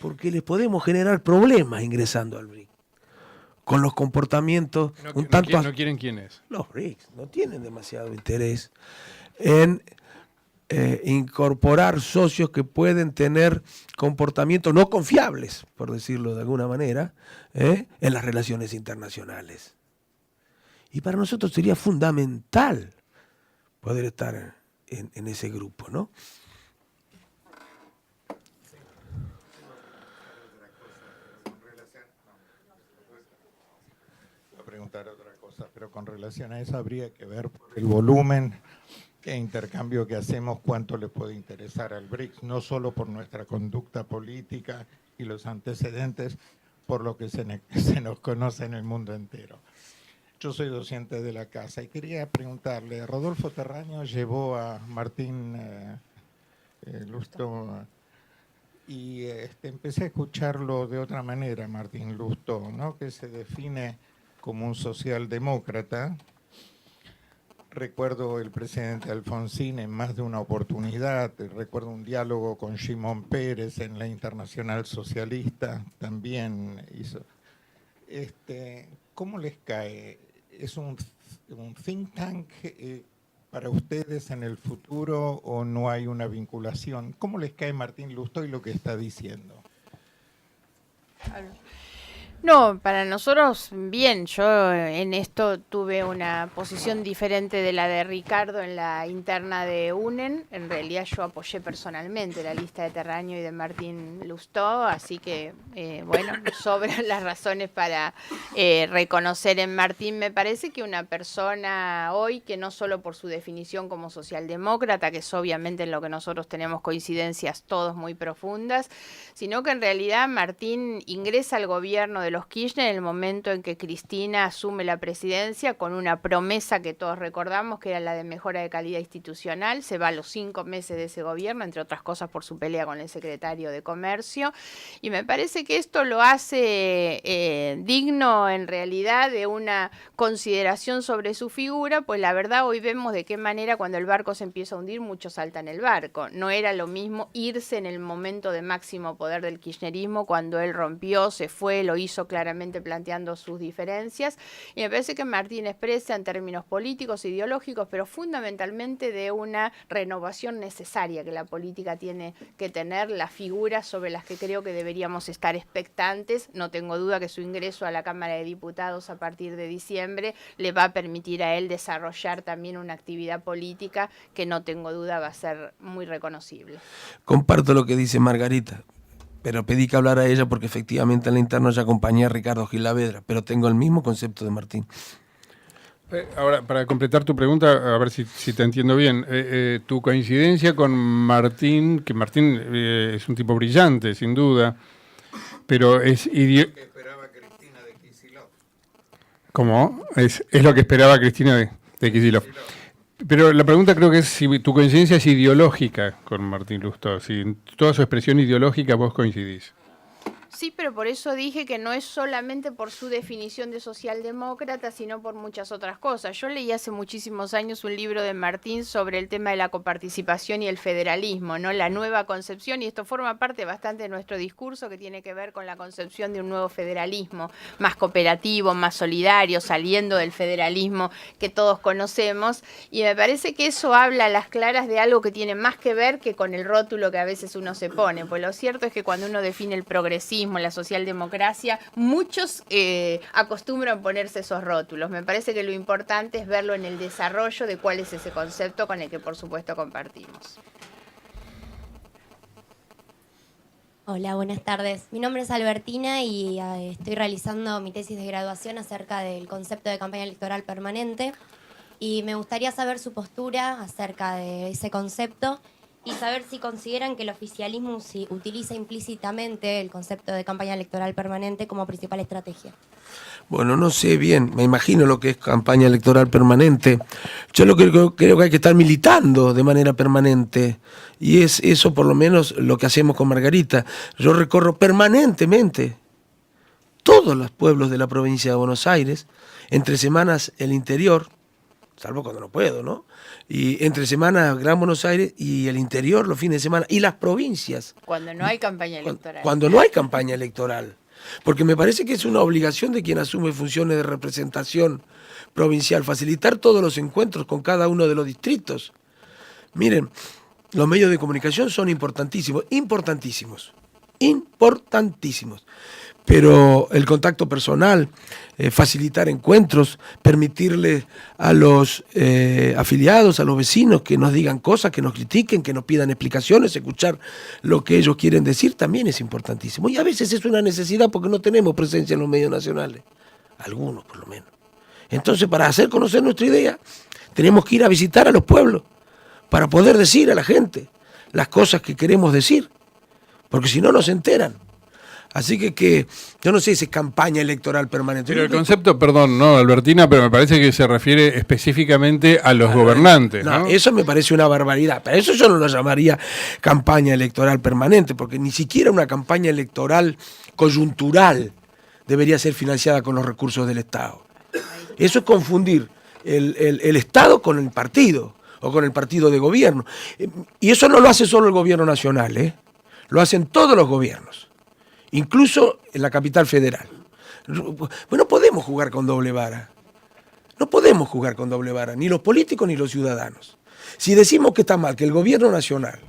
Porque les podemos generar problemas ingresando al BRICS. Con los comportamientos un tanto... ¿No quieren quién es? Los BRICS no tienen demasiado interés en incorporar socios que pueden tener comportamientos no confiables, por decirlo de alguna manera, en las relaciones internacionales. Y para nosotros sería fundamental poder estar en ese grupo, ¿no? Voy a preguntar otra cosa, pero con relación a eso habría que ver por el volumen e intercambio que hacemos, cuánto le puede interesar al BRICS, no solo por nuestra conducta política y los antecedentes, por lo que se nos conoce en el mundo entero. Yo soy docente de la casa y quería preguntarle, Rodolfo Terraño llevó a Martín Lustó y empecé a escucharlo de otra manera, Martín Lustó, ¿no? Que se define como un socialdemócrata. Recuerdo el presidente Alfonsín en más de una oportunidad, recuerdo un diálogo con Shimon Peres en la Internacional Socialista, también hizo. ¿Cómo les cae? ¿Es un think tank para ustedes en el futuro o no hay una vinculación? ¿Cómo les cae Martín Lustó y lo que está diciendo? No, para nosotros bien, yo en esto tuve una posición diferente de la de Ricardo en la interna de UNEN. En realidad yo apoyé personalmente la lista de Terraño y de Martín Lustó, así que bueno, sobran las razones para reconocer en Martín. Me parece que una persona hoy que no solo por su definición como socialdemócrata, que es obviamente en lo que nosotros tenemos coincidencias todos muy profundas, sino que en realidad Martín ingresa al gobierno de los Kirchner en el momento en que Cristina asume la presidencia con una promesa que todos recordamos que era la de mejora de calidad institucional. Se va a los 5 meses de ese gobierno, entre otras cosas por su pelea con el secretario de Comercio, y me parece que esto lo hace digno en realidad de una consideración sobre su figura, pues la verdad hoy vemos de qué manera cuando el barco se empieza a hundir muchos saltan el barco. No era lo mismo irse en el momento de máximo poder del kirchnerismo cuando él rompió, se fue, lo hizo claramente planteando sus diferencias, y me parece que Martín expresa en términos políticos, ideológicos, pero fundamentalmente de una renovación necesaria que la política tiene que tener, las figuras sobre las que creo que deberíamos estar expectantes. No tengo duda que su ingreso a la Cámara de Diputados a partir de diciembre le va a permitir a él desarrollar también una actividad política que no tengo duda va a ser muy reconocible. Comparto lo que dice Margarita, pero pedí que hablara ella porque efectivamente en la interna ya acompañé a Ricardo Gilavedra, pero tengo el mismo concepto de Martín. Ahora, para completar tu pregunta, a ver si te entiendo bien, tu coincidencia con Martín, que Martín es un tipo brillante, sin duda, pero es que esperaba Cristina de Kicillof. ¿Cómo? Es lo que esperaba Cristina de Kicillof. Pero la pregunta creo que es si tu coincidencia es ideológica con Martín Lustó, si en toda su expresión ideológica vos coincidís. Sí, pero por eso dije que no es solamente por su definición de socialdemócrata, sino por muchas otras cosas. Yo leí hace muchísimos años un libro de Martín sobre el tema de la coparticipación y el federalismo, ¿no? La nueva concepción, y esto forma parte bastante de nuestro discurso que tiene que ver con la concepción de un nuevo federalismo, más cooperativo, más solidario, saliendo del federalismo que todos conocemos, y me parece que eso habla a las claras de algo que tiene más que ver que con el rótulo que a veces uno se pone, pues lo cierto es que cuando uno define el progresismo, la socialdemocracia, muchos acostumbran ponerse esos rótulos. Me parece que lo importante es verlo en el desarrollo de cuál es ese concepto con el que por supuesto compartimos. Hola, buenas tardes. Mi nombre es Albertina y estoy realizando mi tesis de graduación acerca del concepto de campaña electoral permanente, y me gustaría saber su postura acerca de ese concepto y saber si consideran que el oficialismo utiliza implícitamente el concepto de campaña electoral permanente como principal estrategia. Bueno, no sé bien, me imagino lo que es campaña electoral permanente. Yo creo que hay que estar militando de manera permanente, y es eso por lo menos lo que hacemos con Margarita. Yo recorro permanentemente todos los pueblos de la provincia de Buenos Aires, entre semanas el interior, salvo cuando no puedo, ¿no? Y entre semanas Gran Buenos Aires y el interior los fines de semana, y las provincias. Cuando no hay campaña electoral. Cuando no hay campaña electoral. Porque me parece que es una obligación de quien asume funciones de representación provincial, facilitar todos los encuentros con cada uno de los distritos. Miren, los medios de comunicación son importantísimos, importantísimos, importantísimos. Pero el contacto personal, facilitar encuentros, permitirle a los afiliados, a los vecinos que nos digan cosas, que nos critiquen, que nos pidan explicaciones, escuchar lo que ellos quieren decir, también es importantísimo. Y a veces es una necesidad porque no tenemos presencia en los medios nacionales, algunos por lo menos. Entonces, para hacer conocer nuestra idea, tenemos que ir a visitar a los pueblos para poder decir a la gente las cosas que queremos decir, porque si no, no se enteran. Así que yo no sé si es campaña electoral permanente. Pero el concepto, perdón, no, Albertina, pero me parece que se refiere específicamente a los gobernantes, ¿no? Eso me parece una barbaridad. Pero eso yo no lo llamaría campaña electoral permanente, porque ni siquiera una campaña electoral coyuntural debería ser financiada con los recursos del Estado. Eso es confundir el Estado con el partido, o con el partido de gobierno. Y eso no lo hace solo el gobierno nacional, ¿eh? Lo hacen todos los gobiernos, incluso en la capital federal. No podemos jugar con doble vara. No podemos jugar con doble vara, ni los políticos ni los ciudadanos. Si decimos que está mal que el gobierno nacional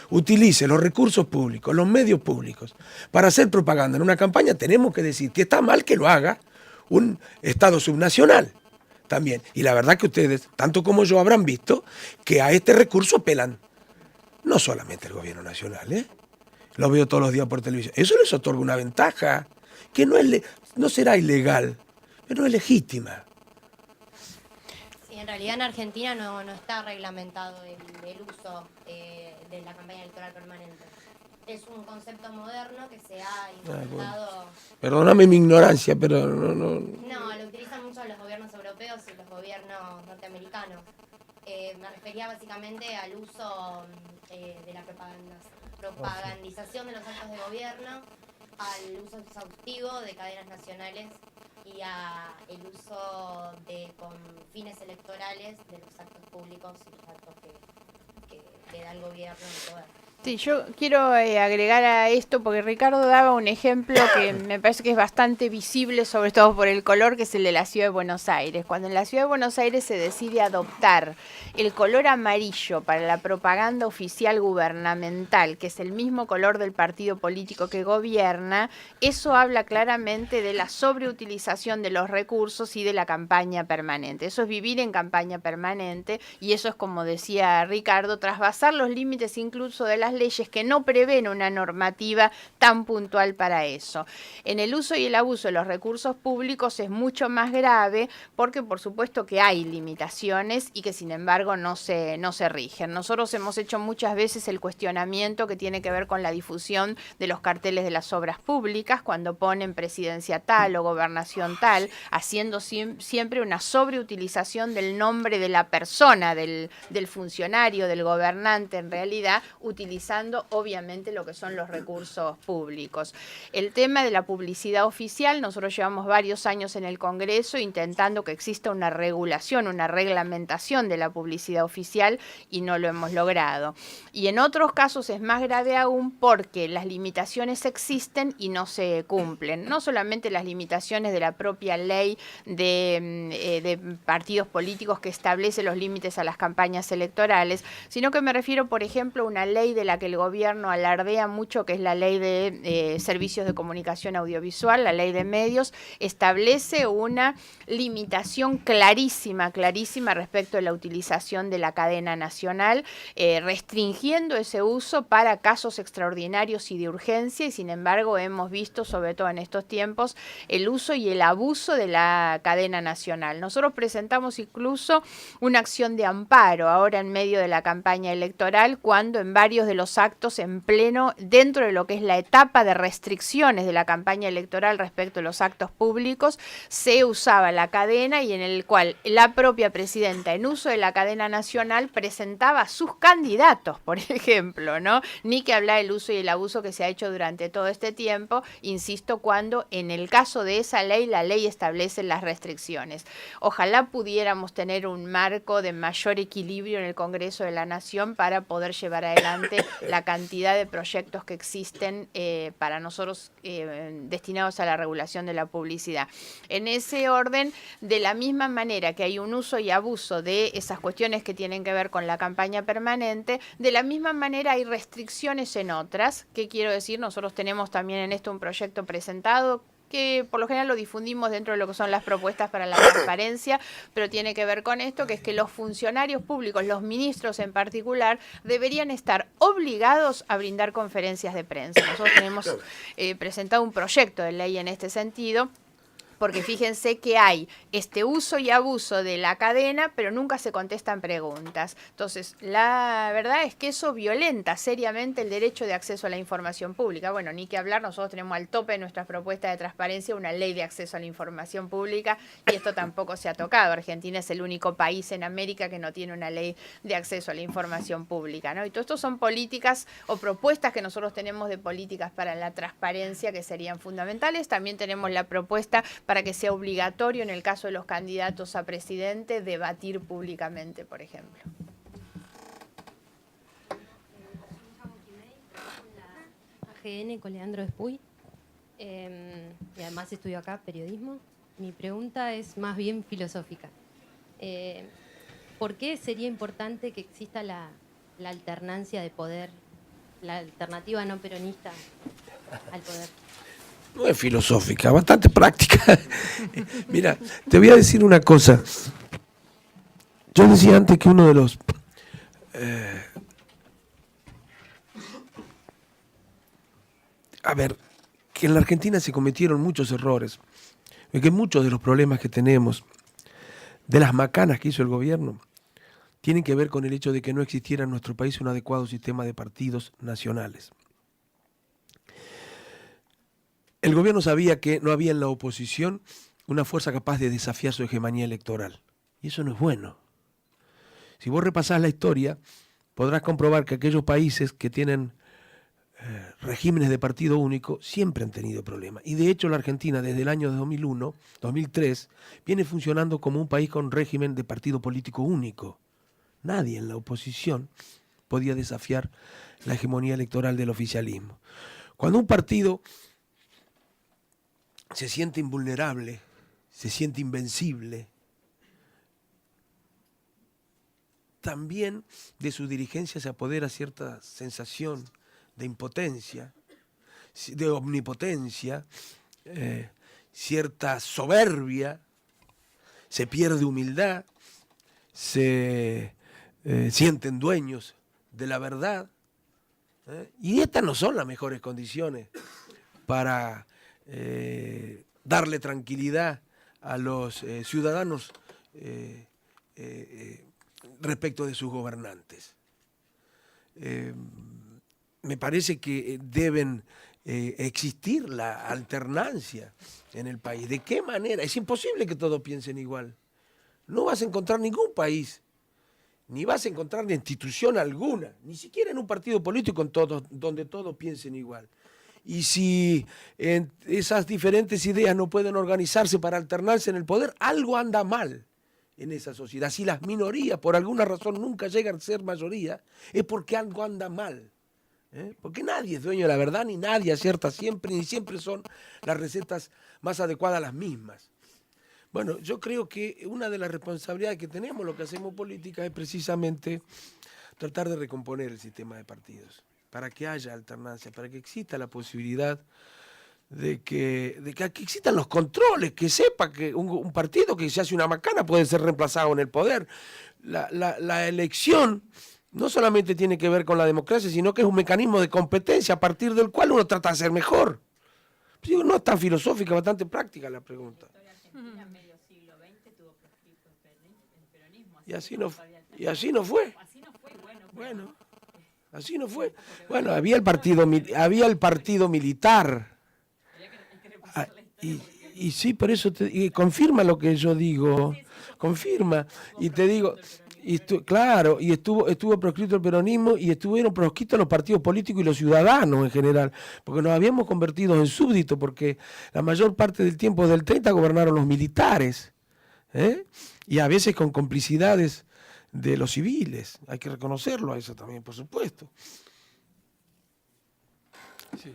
utilice los recursos públicos, los medios públicos, para hacer propaganda en una campaña, tenemos que decir que está mal que lo haga un Estado subnacional también. Y la verdad que ustedes, tanto como yo, habrán visto que a este recurso apelan no solamente el gobierno nacional, ¿eh? Lo veo todos los días por televisión. Eso les otorga una ventaja que no será ilegal, pero es legítima. Sí, en realidad en Argentina no está reglamentado el uso de la campaña electoral permanente. Es un concepto moderno que se ha intentado... Perdóname mi ignorancia, pero no... No, lo utilizan mucho los gobiernos europeos y los gobiernos norteamericanos. Me refería básicamente al uso de la propagandización de los actos de gobierno, al uso exhaustivo de cadenas nacionales y el uso con fines electorales de los actos públicos y los actos que da el gobierno en el poder. Sí, yo quiero agregar a esto porque Ricardo daba un ejemplo que me parece que es bastante visible, sobre todo por el color, que es el de la Ciudad de Buenos Aires. Cuando en la Ciudad de Buenos Aires se decide adoptar el color amarillo para la propaganda oficial gubernamental, que es el mismo color del partido político que gobierna, eso habla claramente de la sobreutilización de los recursos y de la campaña permanente. Eso es vivir en campaña permanente y eso es, como decía Ricardo, trasvasar los límites incluso de las leyes que no prevén una normativa tan puntual para eso. En el uso y el abuso de los recursos públicos es mucho más grave porque por supuesto que hay limitaciones y que sin embargo no se rigen. Nosotros hemos hecho muchas veces el cuestionamiento que tiene que ver con la difusión de los carteles de las obras públicas cuando ponen presidencia tal o gobernación tal, haciendo siempre una sobreutilización del nombre de la persona, del funcionario, del gobernante en realidad, utilizando obviamente lo que son los recursos públicos. El tema de la publicidad oficial, nosotros llevamos varios años en el Congreso intentando que exista una regulación, una reglamentación de la publicidad oficial y no lo hemos logrado. Y en otros casos es más grave aún porque las limitaciones existen y no se cumplen. No solamente las limitaciones de la propia ley de partidos políticos que establece los límites a las campañas electorales, sino que me refiero, por ejemplo, a una ley de la que el gobierno alardea mucho, que es la ley de servicios de comunicación audiovisual, la ley de medios, establece una limitación clarísima respecto a la utilización de la cadena nacional, restringiendo ese uso para casos extraordinarios y de urgencia, y sin embargo hemos visto, sobre todo en estos tiempos, el uso y el abuso de la cadena nacional. Nosotros presentamos incluso una acción de amparo ahora en medio de la campaña electoral, cuando en varios de los actos en pleno, dentro de lo que es la etapa de restricciones de la campaña electoral respecto a los actos públicos, se usaba la cadena, y en el cual la propia presidenta, en uso de la cadena nacional, presentaba a sus candidatos, por ejemplo, ¿no? Ni que hablar del uso y el abuso que se ha hecho durante todo este tiempo, insisto, cuando en el caso de esa ley, la ley establece las restricciones. Ojalá pudiéramos tener un marco de mayor equilibrio en el Congreso de la Nación para poder llevar adelante la cantidad de proyectos que existen para nosotros destinados a la regulación de la publicidad. En ese orden, de la misma manera que hay un uso y abuso de esas cuestiones que tienen que ver con la campaña permanente, de la misma manera hay restricciones en otras. ¿Qué quiero decir? Nosotros tenemos también en esto un proyecto presentado que por lo general lo difundimos dentro de lo que son las propuestas para la transparencia, pero tiene que ver con esto, que es que los funcionarios públicos, los ministros en particular, deberían estar obligados a brindar conferencias de prensa. Nosotros tenemos presentado un proyecto de ley en este sentido, porque fíjense que hay este uso y abuso de la cadena, pero nunca se contestan preguntas. Entonces, la verdad es que eso violenta seriamente el derecho de acceso a la información pública. Bueno, ni que hablar, nosotros tenemos al tope de nuestras propuestas de transparencia una ley de acceso a la información pública, y esto tampoco se ha tocado. Argentina es el único país en América que no tiene una ley de acceso a la información pública, ¿no? Y todo esto son políticas o propuestas que nosotros tenemos de políticas para la transparencia que serían fundamentales. También tenemos la propuesta para que sea obligatorio en el caso de los candidatos a presidente debatir públicamente, por ejemplo. AGN con Leandro Espuy, y además estudio acá periodismo. Mi pregunta es más bien filosófica. ¿Por qué sería importante que exista la alternancia de poder, la alternativa no peronista al poder? No es filosófica, bastante práctica. Mira, te voy a decir una cosa. Yo decía antes que uno de los... que en la Argentina se cometieron muchos errores, que muchos de los problemas que tenemos, de las macanas que hizo el gobierno, tienen que ver con el hecho de que no existiera en nuestro país un adecuado sistema de partidos nacionales. El gobierno sabía que no había en la oposición una fuerza capaz de desafiar su hegemonía electoral. Y eso no es bueno. Si vos repasás la historia, podrás comprobar que aquellos países que tienen regímenes de partido único siempre han tenido problemas. Y de hecho la Argentina desde el año 2001, 2003, viene funcionando como un país con régimen de partido político único. Nadie en la oposición podía desafiar la hegemonía electoral del oficialismo. Cuando un partido se siente invulnerable, se siente invencible, también de su dirigencia se apodera cierta sensación de impotencia, de omnipotencia, cierta soberbia, se pierde humildad, se sienten dueños de la verdad, y estas no son las mejores condiciones para darle tranquilidad a los ciudadanos respecto de sus gobernantes. Me parece que deben existir la alternancia en el país. ¿De qué manera? Es imposible que todos piensen igual. No vas a encontrar ningún país, ni vas a encontrar ni institución alguna, ni siquiera en un partido político donde todos piensen igual. Y si esas diferentes ideas no pueden organizarse para alternarse en el poder, algo anda mal en esa sociedad. Si las minorías por alguna razón nunca llegan a ser mayoría, es porque algo anda mal. Porque nadie es dueño de la verdad, ni nadie acierta siempre, ni siempre son las recetas más adecuadas las mismas. Bueno, yo creo que una de las responsabilidades que tenemos, lo que hacemos política, es precisamente tratar de recomponer el sistema de partidos. para que haya alternancia, para que exista la posibilidad de que aquí existan los controles, que sepa que un partido que se hace una macana puede ser reemplazado en el poder. La elección no solamente tiene que ver con la democracia, sino que es un mecanismo de competencia a partir del cual uno trata de ser mejor. Digo, no es tan filosófica, bastante práctica la pregunta. Y así no fue. Bueno, así no fue. Bueno, había el partido militar. Y sí, por eso confirma lo que yo digo, confirma. Y te digo, claro, y estuvo proscrito el peronismo y estuvieron proscritos los partidos políticos y los ciudadanos en general, porque nos habíamos convertido en súbditos, porque la mayor parte del tiempo del 30 gobernaron los militares, y a veces con complicidades de los civiles. Hay que reconocerlo a eso también, por supuesto. Sí.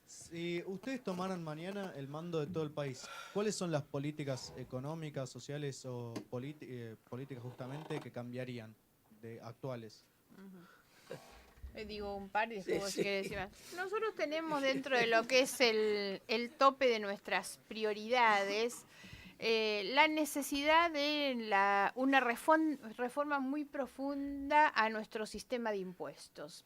Si ustedes tomaran mañana el mando de todo el país, ¿cuáles son las políticas económicas, sociales o políticas justamente que cambiarían de actuales? Digo un par y después vos querés decir más. Nosotros tenemos dentro de lo que es el tope de nuestras prioridades la necesidad de una reforma muy profunda a nuestro sistema de impuestos.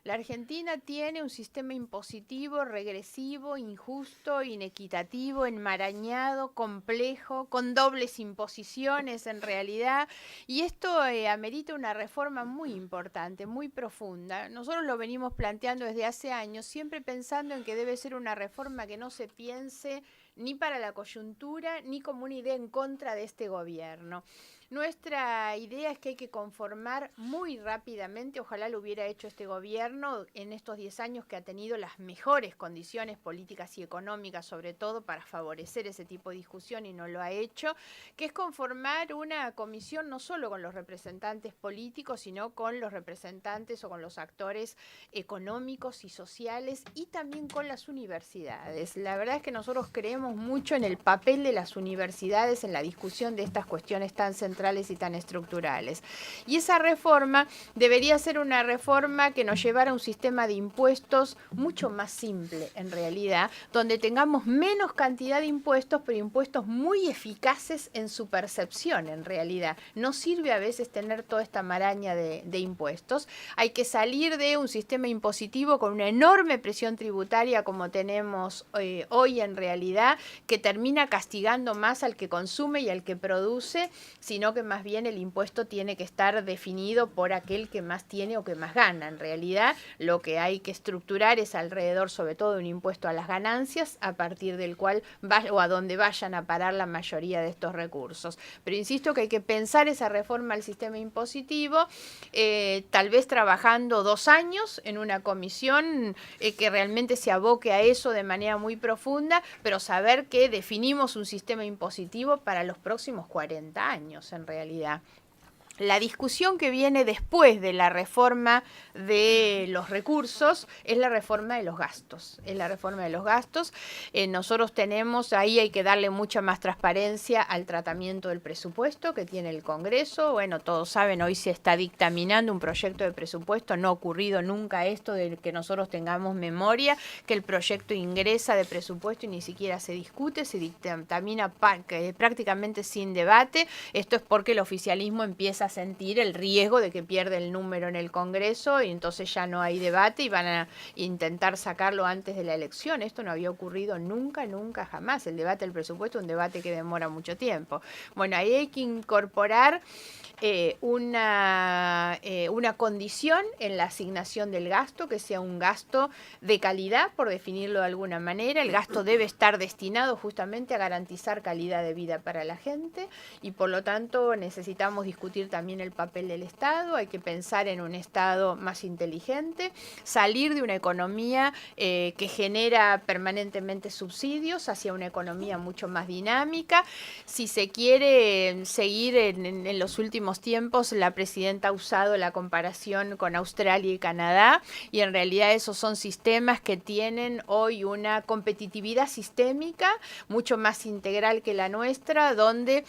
La Argentina tiene un sistema impositivo regresivo, injusto, inequitativo, enmarañado, complejo, con dobles imposiciones en realidad, y esto amerita una reforma muy importante, muy profunda. Nosotros lo venimos planteando desde hace años, siempre pensando en que debe ser una reforma que no se piense ni para la coyuntura, ni como una idea en contra de este gobierno. Nuestra idea es que hay que conformar muy rápidamente, ojalá lo hubiera hecho este gobierno en estos 10 años que ha tenido las mejores condiciones políticas y económicas, sobre todo para favorecer ese tipo de discusión y no lo ha hecho, que es conformar una comisión no solo con los representantes políticos, sino con los representantes o con los actores económicos y sociales y también con las universidades. La verdad es que nosotros creemos mucho en el papel de las universidades en la discusión de estas cuestiones tan centrales y tan estructurales. Y esa reforma debería ser una reforma que nos llevara a un sistema de impuestos mucho más simple, en realidad, donde tengamos menos cantidad de impuestos, pero impuestos muy eficaces en su percepción, en realidad. No sirve a veces tener toda esta maraña de impuestos. Hay que salir de un sistema impositivo con una enorme presión tributaria como tenemos hoy en realidad, que termina castigando más al que consume y al que produce, sino que más bien el impuesto tiene que estar definido por aquel que más tiene o que más gana. En realidad, lo que hay que estructurar es alrededor, sobre todo, de un impuesto a las ganancias, a partir del cual o a donde vayan a parar la mayoría de estos recursos. Pero insisto que hay que pensar esa reforma al sistema impositivo, tal vez trabajando 2 años en una comisión que realmente se aboque a eso de manera muy profunda, pero saber que definimos un sistema impositivo para los próximos 40 años. En realidad, la discusión que viene después de la reforma de los recursos es la reforma de los gastos. Nosotros tenemos, ahí hay que darle mucha más transparencia al tratamiento del presupuesto que tiene el Congreso. Bueno, todos saben, hoy se está dictaminando un proyecto de presupuesto, no ha ocurrido nunca esto de que nosotros tengamos memoria, que el proyecto ingresa de presupuesto y ni siquiera se discute, se dictamina prácticamente sin debate. Esto es porque el oficialismo empieza a sentir el riesgo de que pierde el número en el Congreso y entonces ya no hay debate y van a intentar sacarlo antes de la elección. Esto no había ocurrido nunca jamás. El debate del presupuesto es un debate que demora mucho tiempo. Bueno, ahí hay que incorporar una condición en la asignación del gasto, que sea un gasto de calidad, por definirlo de alguna manera. El gasto debe estar destinado justamente a garantizar calidad de vida para la gente y por lo tanto necesitamos discutir también el papel del Estado. Hay que pensar en un Estado más inteligente, salir de una economía que genera permanentemente subsidios hacia una economía mucho más dinámica. Si se quiere seguir en los últimos últimos tiempos la presidenta ha usado la comparación con Australia y Canadá, y en realidad esos son sistemas que tienen hoy una competitividad sistémica mucho más integral que la nuestra, donde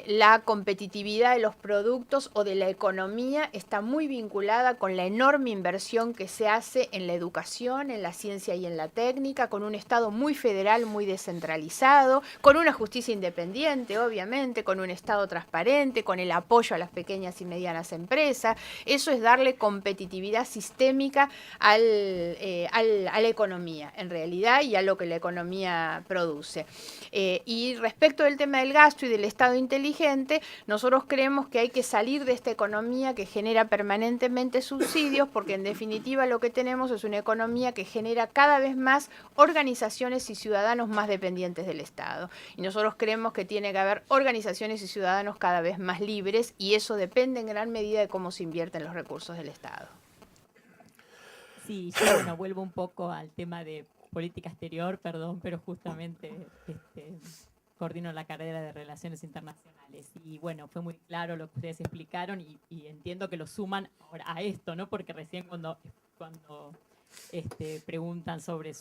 la competitividad de los productos o de la economía está muy vinculada con la enorme inversión que se hace en la educación, en la ciencia y en la técnica, con un Estado muy federal, muy descentralizado, con una justicia independiente, obviamente, con un Estado transparente, con el apoyo a las pequeñas y medianas empresas. Eso es darle competitividad sistémica a la economía, en realidad, y a lo que la economía produce. Y respecto del tema del gasto y del Estado inteligente, nosotros creemos que hay que salir de esta economía que genera permanentemente subsidios, porque en definitiva lo que tenemos es una economía que genera cada vez más organizaciones y ciudadanos más dependientes del Estado. Y nosotros creemos que tiene que haber organizaciones y ciudadanos cada vez más libres, y eso depende en gran medida de cómo se invierten los recursos del Estado. Sí, yo bueno, vuelvo un poco al tema de política exterior, perdón, pero justamente coordino la carrera de Relaciones Internacionales. Y bueno, fue muy claro lo que ustedes explicaron y entiendo que lo suman ahora a esto, ¿no? Porque recién cuando preguntan sobre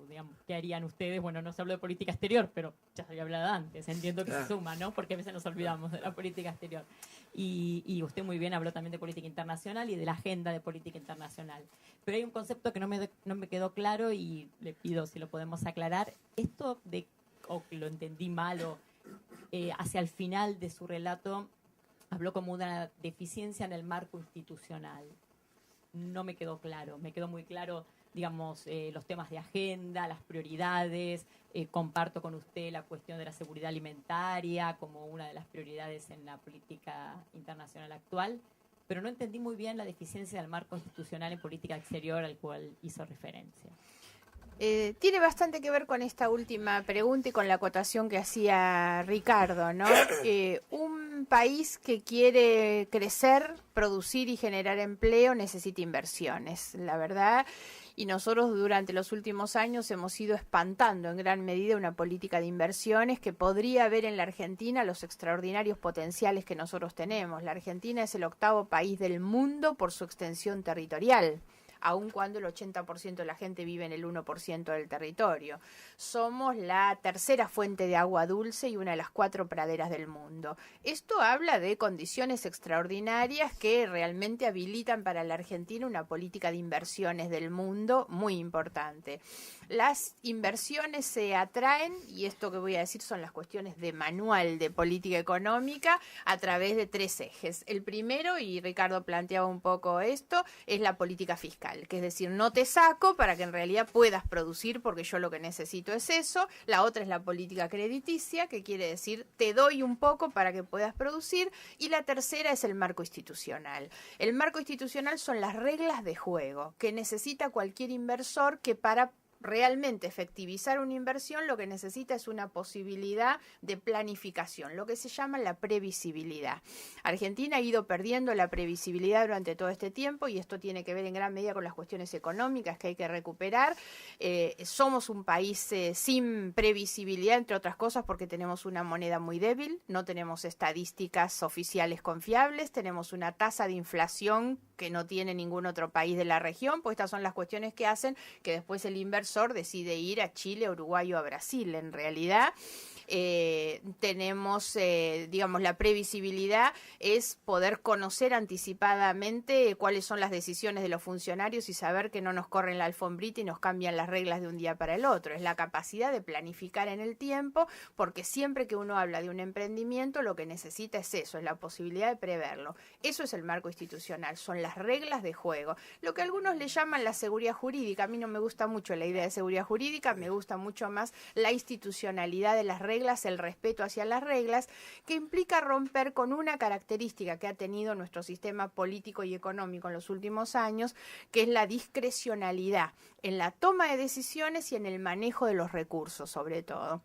digamos, qué harían ustedes, bueno, no se habló de política exterior, pero ya se había hablado antes, entiendo que se suma, ¿no? Porque a veces nos olvidamos de la política exterior. Y usted muy bien habló también de política internacional y de la agenda de política internacional. Pero hay un concepto que no me quedó claro y le pido si lo podemos aclarar. Esto o lo entendí mal, o hacia el final de su relato habló como una deficiencia en el marco institucional. No me quedó claro, me quedó muy claro, digamos, los temas de agenda, las prioridades. Comparto con usted la cuestión de la seguridad alimentaria como una de las prioridades en la política internacional actual, pero no entendí muy bien la deficiencia del marco institucional en política exterior al cual hizo referencia. Tiene bastante que ver con esta última pregunta y con la acotación que hacía Ricardo, ¿no? Un país que quiere crecer, producir y generar empleo necesita inversiones, la verdad. Y nosotros durante los últimos años hemos ido espantando en gran medida una política de inversiones que podría ver en la Argentina los extraordinarios potenciales que nosotros tenemos. La Argentina es el 8º país del mundo por su extensión territorial, aun cuando el 80% de la gente vive en el 1% del territorio. Somos la 3ª fuente de agua dulce y una de las 4 praderas del mundo. Esto habla de condiciones extraordinarias que realmente habilitan para la Argentina una política de inversiones del mundo muy importante. Las inversiones se atraen, y esto que voy a decir son las cuestiones de manual de política económica, a través de 3 ejes. El primero, y Ricardo planteaba un poco esto, es la política fiscal, que es decir, no te saco para que en realidad puedas producir, porque yo lo que necesito es eso. La otra es la política crediticia, que quiere decir, te doy un poco para que puedas producir. Y la tercera es el marco institucional. El marco institucional son las reglas de juego que necesita cualquier inversor, que para realmente efectivizar una inversión lo que necesita es una posibilidad de planificación, lo que se llama la previsibilidad. Argentina ha ido perdiendo la previsibilidad durante todo este tiempo, y esto tiene que ver en gran medida con las cuestiones económicas que hay que recuperar. Somos un país sin previsibilidad, entre otras cosas porque tenemos una moneda muy débil, no tenemos estadísticas oficiales confiables, tenemos una tasa de inflación que no tiene ningún otro país de la región, pues estas son las cuestiones que hacen que después el inversor decide ir a Chile, a Uruguay o a Brasil. En realidad tenemos, digamos, la previsibilidad es poder conocer anticipadamente cuáles son las decisiones de los funcionarios y saber que no nos corren la alfombrita y nos cambian las reglas de un día para el otro. Es la capacidad de planificar en el tiempo, porque siempre que uno habla de un emprendimiento lo que necesita es eso, es la posibilidad de preverlo. Eso es el marco institucional, son las reglas de juego. Lo que algunos le llaman la seguridad jurídica, a mí no me gusta mucho la idea de seguridad jurídica, me gusta mucho más la institucionalidad de las reglas, el respeto hacia las reglas, que implica romper con una característica que ha tenido nuestro sistema político y económico en los últimos años, que es la discrecionalidad en la toma de decisiones y en el manejo de los recursos, sobre todo.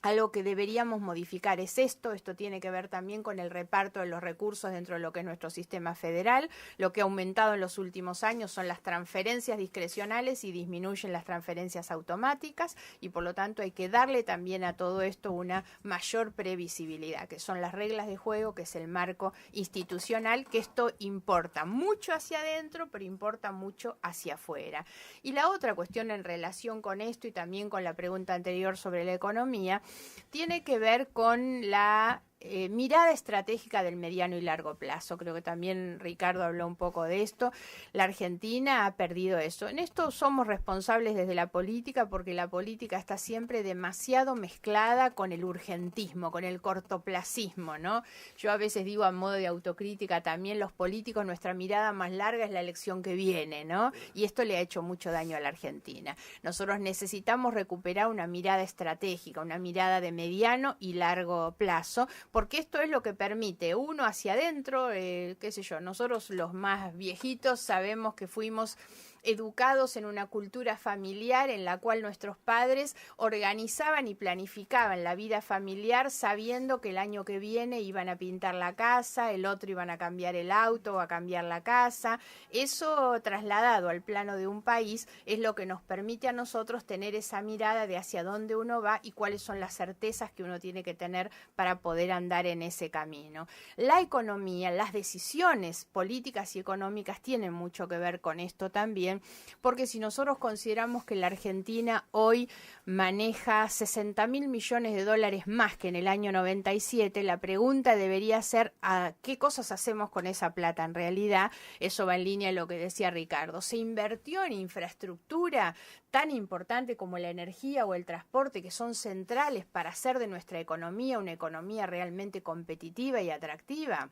algo que deberíamos modificar es esto tiene que ver también con el reparto de los recursos dentro de lo que es nuestro sistema federal. Lo que ha aumentado en los últimos años son las transferencias discrecionales y disminuyen las transferencias automáticas, y por lo tanto hay que darle también a todo esto una mayor previsibilidad, que son las reglas de juego, que es el marco institucional, que esto importa mucho hacia adentro, pero importa mucho hacia afuera. Y la otra cuestión en relación con esto y también con la pregunta anterior sobre la economía, tiene que ver con la mirada estratégica del mediano y largo plazo. Creo que también Ricardo habló un poco de esto. La Argentina ha perdido eso. En esto somos responsables desde la política, porque la política está siempre demasiado mezclada con el urgentismo, con el cortoplacismo, ¿no? Yo a veces digo, a modo de autocrítica también, los políticos, nuestra mirada más larga es la elección que viene, ¿no? Y esto le ha hecho mucho daño a la Argentina. Nosotros necesitamos recuperar una mirada estratégica, una mirada de mediano y largo plazo, porque esto es lo que permite uno hacia adentro, qué sé yo, nosotros los más viejitos sabemos que fuimos educados en una cultura familiar en la cual nuestros padres organizaban y planificaban la vida familiar sabiendo que el año que viene iban a pintar la casa, el otro iban a cambiar el auto o a cambiar la casa. Eso trasladado al plano de un país es lo que nos permite a nosotros tener esa mirada de hacia dónde uno va y cuáles son las certezas que uno tiene que tener para poder andar en ese camino. La economía, las decisiones políticas y económicas tienen mucho que ver con esto también, porque si nosotros consideramos que la Argentina hoy maneja 60.000 millones de dólares más que en el año 97, la pregunta debería ser ¿a qué cosas hacemos con esa plata? En realidad, eso va en línea de lo que decía Ricardo. ¿Se invirtió en infraestructura tan importante como la energía o el transporte, que son centrales para hacer de nuestra economía una economía realmente competitiva y atractiva?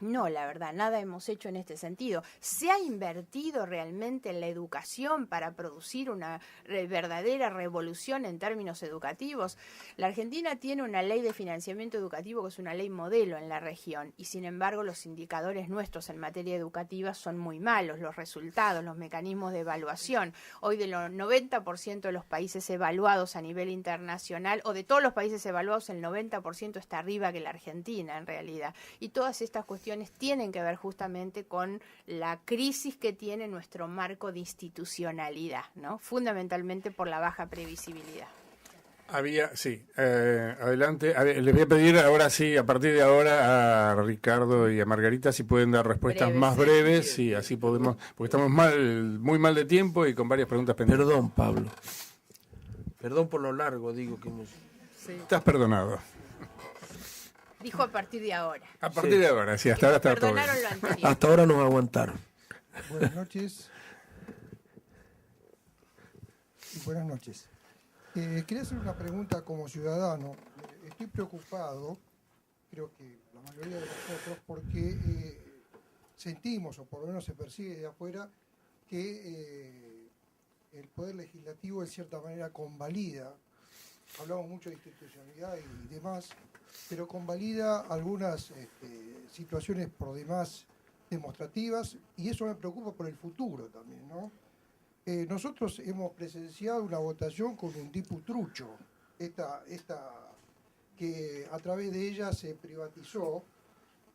No, la verdad, nada hemos hecho en este sentido. ¿Se ha invertido realmente en la educación para producir una verdadera revolución en términos educativos? La Argentina tiene una ley de financiamiento educativo que es una ley modelo en la región, y sin embargo los indicadores nuestros en materia educativa son muy malos, los resultados, los mecanismos de evaluación. Hoy de los 90% de los países evaluados a nivel internacional, o de todos los países evaluados, el 90% está arriba que la Argentina en realidad. Y todas estas cuestiones tienen que ver justamente con la crisis que tiene nuestro marco de institucionalidad, ¿no? Fundamentalmente por la baja previsibilidad. Adelante. Les voy a pedir ahora sí, a partir de ahora, a Ricardo y a Margarita si pueden dar respuestas más breves, sí, así podemos, porque estamos muy mal de tiempo y con varias preguntas pendientes. Perdón, Pablo. Perdón por lo largo, digo que hemos... Sí. Estás perdonado. Dijo a partir de ahora. A partir de ahora, sí, hasta ahora está todo bien. Perdonaron lo anterior. Hasta ahora nos aguantaron. Buenas noches. Buenas noches. Quería hacer una pregunta como ciudadano. Estoy preocupado, creo que la mayoría de nosotros, porque sentimos, o por lo menos se percibe de afuera, que el Poder Legislativo en cierta manera convalida, hablamos mucho de institucionalidad y demás, pero convalida algunas situaciones por demás demostrativas, y eso me preocupa por el futuro también, ¿no? Nosotros hemos presenciado una votación con un diputrucho, esta que a través de ella se privatizó,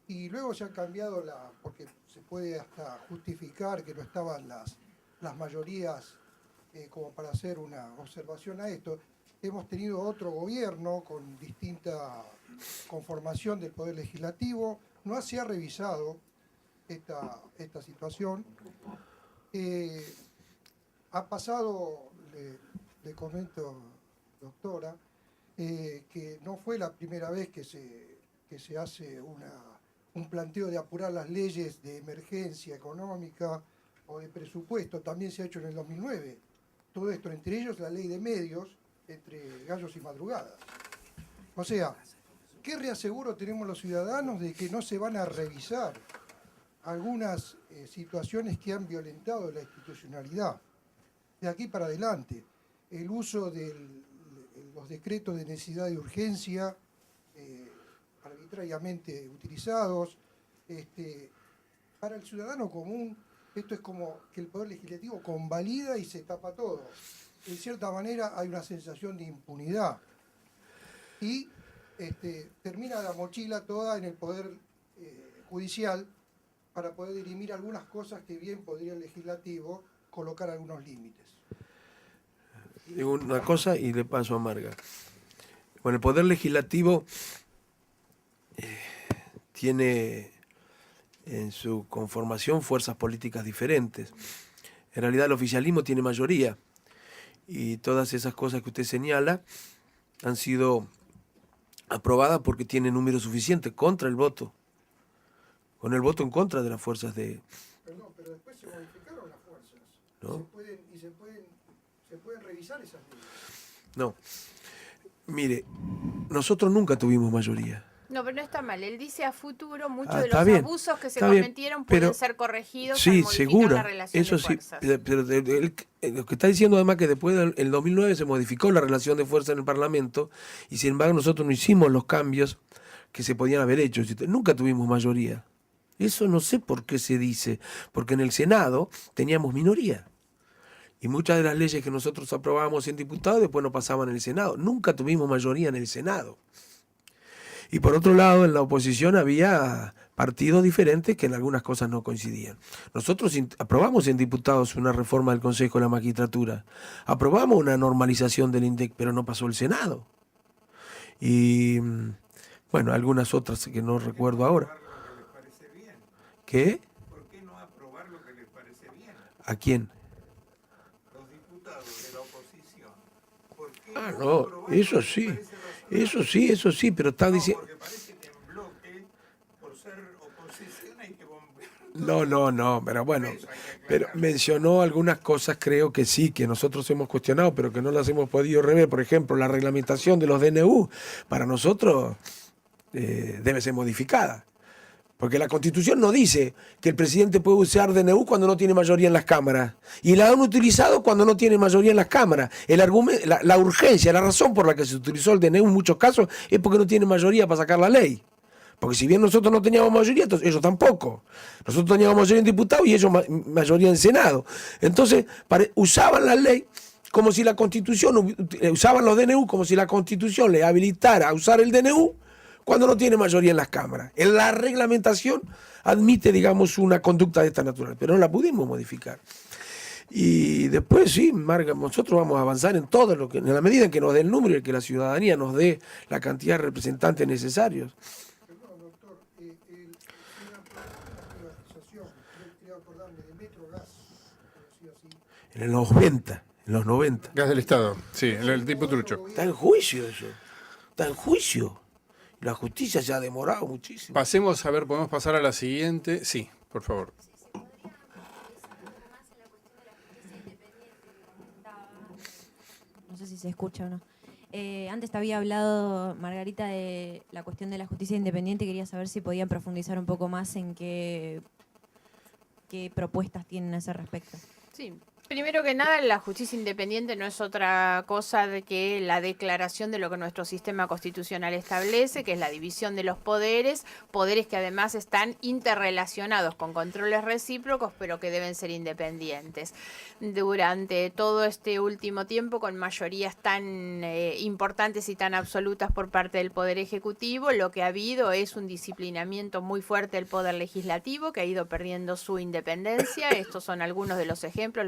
y luego se han cambiado porque se puede hasta justificar que no estaban las mayorías como para hacer una observación a esto. Hemos tenido otro gobierno con distinta conformación del Poder Legislativo. No se ha revisado esta situación. Ha pasado, le comento, doctora, que no fue la primera vez que se hace un planteo de apurar las leyes de emergencia económica o de presupuesto. También se ha hecho en el 2009. Todo esto, entre ellos la ley de medios, entre gallos y madrugadas. O sea, ¿qué reaseguro tenemos los ciudadanos de que no se van a revisar algunas situaciones que han violentado la institucionalidad? De aquí para adelante, el uso de los decretos de necesidad y urgencia arbitrariamente utilizados, para el ciudadano común, esto es como que el Poder Legislativo convalida y se tapa todo. En cierta manera hay una sensación de impunidad. y termina la mochila toda en el Poder Judicial para poder dirimir algunas cosas que bien podría el legislativo colocar algunos límites. Digo una cosa y le paso a Marga. Bueno, el Poder Legislativo tiene en su conformación fuerzas políticas diferentes. En realidad el oficialismo tiene mayoría y todas esas cosas que usted señala han sido aprobadas porque tiene número suficiente contra el voto. Con el voto en contra de las fuerzas de... Perdón, pero después se modificaron las fuerzas. ¿No? Se pueden revisar esas leyes. No. Mire, nosotros nunca tuvimos mayoría. No, pero no está mal. Él dice a futuro muchos de Está los bien, abusos que se está bien, cometieron pero- pueden ser corregidos al Sí, modificar seguro. la relación Eso de sí. fuerzas. Pero lo que está diciendo además que después del 2009 se modificó la relación de fuerza en el Parlamento y sin embargo nosotros no hicimos los cambios que se podían haber hecho. Nunca tuvimos mayoría. Eso no sé por qué se dice. Porque en el Senado teníamos minoría. Y muchas de las leyes que nosotros aprobábamos en diputados después no pasaban en el Senado. Nunca tuvimos mayoría en el Senado. Y por otro lado, en la oposición había partidos diferentes que en algunas cosas no coincidían. Nosotros aprobamos en diputados una reforma del Consejo de la Magistratura. Aprobamos una normalización del INDEC, pero no pasó el Senado. Y, bueno, algunas otras que no recuerdo ahora. ¿Qué? ¿Por qué no aprobar lo que les parece bien? ¿A quién? Los diputados de la oposición. ¿Por qué Ah, no no, aprobar eso lo que sí. les parece razonable? Eso sí, pero está diciendo... Porque parece que en bloque, por ser oposición, hay que bombear. No, pero bueno, pero mencionó algunas cosas, creo que sí, que nosotros hemos cuestionado, pero que no las hemos podido rever. Por ejemplo, la reglamentación de los DNU, para nosotros debe ser modificada. Porque la Constitución no dice que el presidente puede usar DNU cuando no tiene mayoría en las cámaras. Y la han utilizado cuando no tiene mayoría en las cámaras. El argumento, la urgencia, la razón por la que se utilizó el DNU en muchos casos es porque no tiene mayoría para sacar la ley. Porque si bien nosotros no teníamos mayoría, entonces ellos tampoco. Nosotros teníamos mayoría en diputados y ellos mayoría en Senado. Entonces usaban la ley como si la Constitución, usaban los DNU como si la Constitución le habilitara a usar el DNU cuando no tiene mayoría en las cámaras. En la reglamentación admite, digamos, una conducta de esta naturaleza, pero no la pudimos modificar. Y después sí, Marga, nosotros vamos a avanzar en todo lo que, en la medida en que nos dé el número y que la ciudadanía nos dé la cantidad de representantes necesarios. Perdón, doctor, una privatización, quiero acordarme de Metrogas, conocido así. En los 90. Gas del Estado, sí, el tipo trucho. Está en juicio eso. Está en juicio. La justicia se ha demorado muchísimo. Pasemos a ver, podemos pasar a la siguiente. Sí, por favor. No sé si se escucha o no. Antes te había hablado, Margarita, de la cuestión de la justicia independiente. Quería saber si podían profundizar un poco más en qué propuestas tienen a ese respecto. Sí. Primero que nada, la justicia independiente no es otra cosa de que la declaración de lo que nuestro sistema constitucional establece, que es la división de los poderes, poderes que además están interrelacionados con controles recíprocos, pero que deben ser independientes. Durante todo este último tiempo, con mayorías tan importantes y tan absolutas por parte del Poder Ejecutivo, lo que ha habido es un disciplinamiento muy fuerte del Poder Legislativo, que ha ido perdiendo su independencia. Estos son algunos de los ejemplos.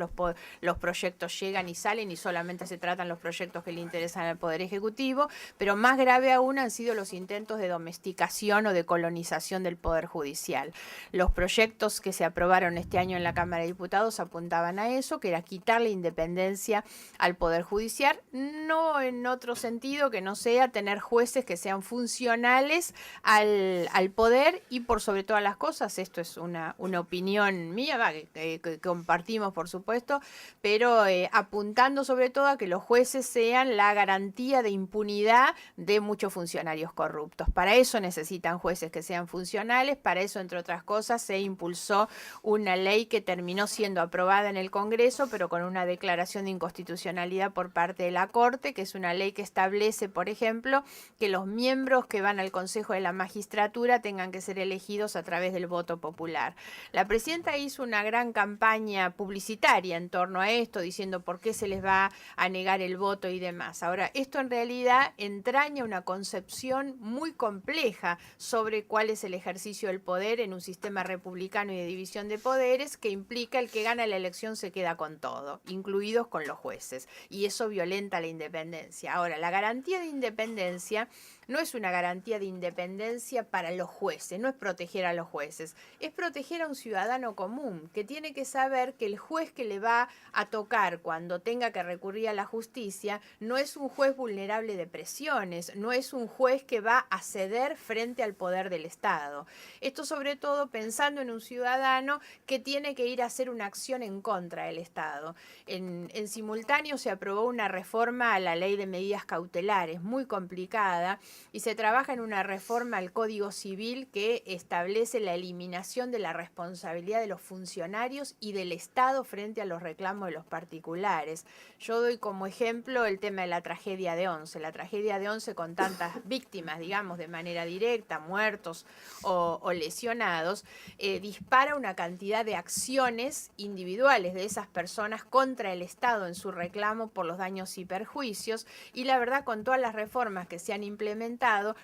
Los proyectos llegan y salen y solamente se tratan los proyectos que le interesan al Poder Ejecutivo, pero más grave aún han sido los intentos de domesticación o de colonización del Poder Judicial. Los proyectos que se aprobaron este año en la Cámara de Diputados apuntaban a eso, que era quitarle independencia al Poder Judicial, no en otro sentido que no sea tener jueces que sean funcionales al poder y por sobre todas las cosas, esto es una opinión mía, que compartimos por supuesto, pero apuntando sobre todo a que los jueces sean la garantía de impunidad de muchos funcionarios corruptos. Para eso necesitan jueces que sean funcionales, para eso, entre otras cosas, se impulsó una ley que terminó siendo aprobada en el Congreso, pero con una declaración de inconstitucionalidad por parte de la Corte, que es una ley que establece, por ejemplo, que los miembros que van al Consejo de la Magistratura tengan que ser elegidos a través del voto popular. La presidenta hizo una gran campaña publicitaria en torno a esto, diciendo por qué se les va a negar el voto y demás. Ahora, esto en realidad entraña una concepción muy compleja sobre cuál es el ejercicio del poder en un sistema republicano y de división de poderes, que implica el que gana la elección se queda con todo, incluidos con los jueces, y eso violenta la independencia. Ahora, la garantía de independencia no es una garantía de independencia para los jueces, no es proteger a los jueces, es proteger a un ciudadano común que tiene que saber que el juez que le va a tocar cuando tenga que recurrir a la justicia no es un juez vulnerable de presiones, no es un juez que va a ceder frente al poder del Estado. Esto sobre todo pensando en un ciudadano que tiene que ir a hacer una acción en contra del Estado. En simultáneo se aprobó una reforma a la ley de medidas cautelares, muy complicada, y se trabaja en una reforma al Código Civil que establece la eliminación de la responsabilidad de los funcionarios y del Estado frente a los reclamos de los particulares. Yo doy como ejemplo el tema de la tragedia de Once. La tragedia de Once, con tantas víctimas, digamos, de manera directa, muertos o lesionados, dispara una cantidad de acciones individuales de esas personas contra el Estado en su reclamo por los daños y perjuicios, y la verdad, con todas las reformas que se han implementado,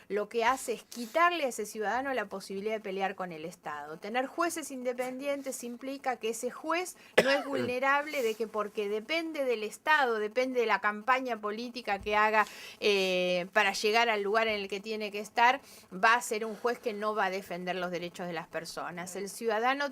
lo que hace es quitarle a ese ciudadano la posibilidad de pelear con el Estado. Tener jueces independientes implica que ese juez no es vulnerable de que porque depende del Estado, depende de la campaña política que haga para llegar al lugar en el que tiene que estar, va a ser un juez que no va a defender los derechos de las personas. El ciudadano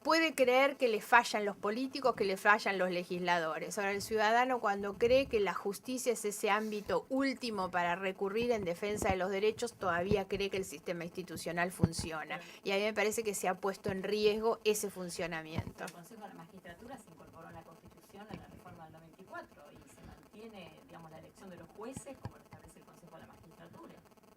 puede creer que le fallan los políticos, que le fallan los legisladores. Ahora, el ciudadano, cuando cree que la justicia es ese ámbito último para recurrir en defensa de los derechos, todavía cree que el sistema institucional funciona. Y a mí me parece que se ha puesto en riesgo ese funcionamiento. El Consejo de la Magistratura se incorporó en la Constitución en la reforma del 94 y se mantiene, digamos, la elección de los jueces como lo establece el Consejo de la Magistratura.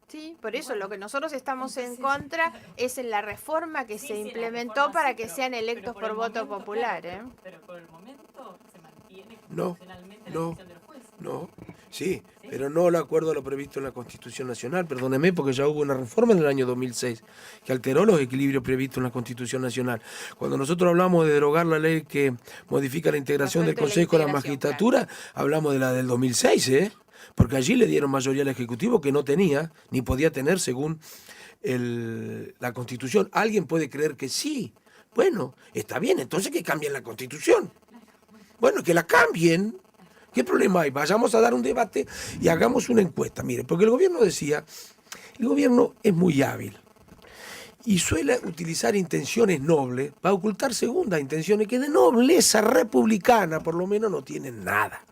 Sí, por eso lo que nosotros estamos en contra es en la reforma que se implementó para que sean electos por voto popular. Pero por el momento se mantiene No, constitucionalmente la no, elección de los jueces. no, sí, pero no de acuerdo a lo previsto en la Constitución Nacional, perdóneme, porque ya hubo una reforma en el año 2006 que alteró los equilibrios previstos en la Constitución Nacional. Cuando nosotros hablamos de derogar la ley que modifica la integración del Consejo de la Magistratura, hablamos de la del 2006, porque allí le dieron mayoría al Ejecutivo que no tenía, ni podía tener según la Constitución. ¿Alguien puede creer que sí? Bueno, está bien, entonces que cambien la Constitución. Bueno, que la cambien. ¿Qué problema hay? Vayamos a dar un debate y hagamos una encuesta. Mire, porque el gobierno decía, el gobierno es muy hábil y suele utilizar intenciones nobles para ocultar segundas intenciones que de nobleza republicana por lo menos no tienen nada.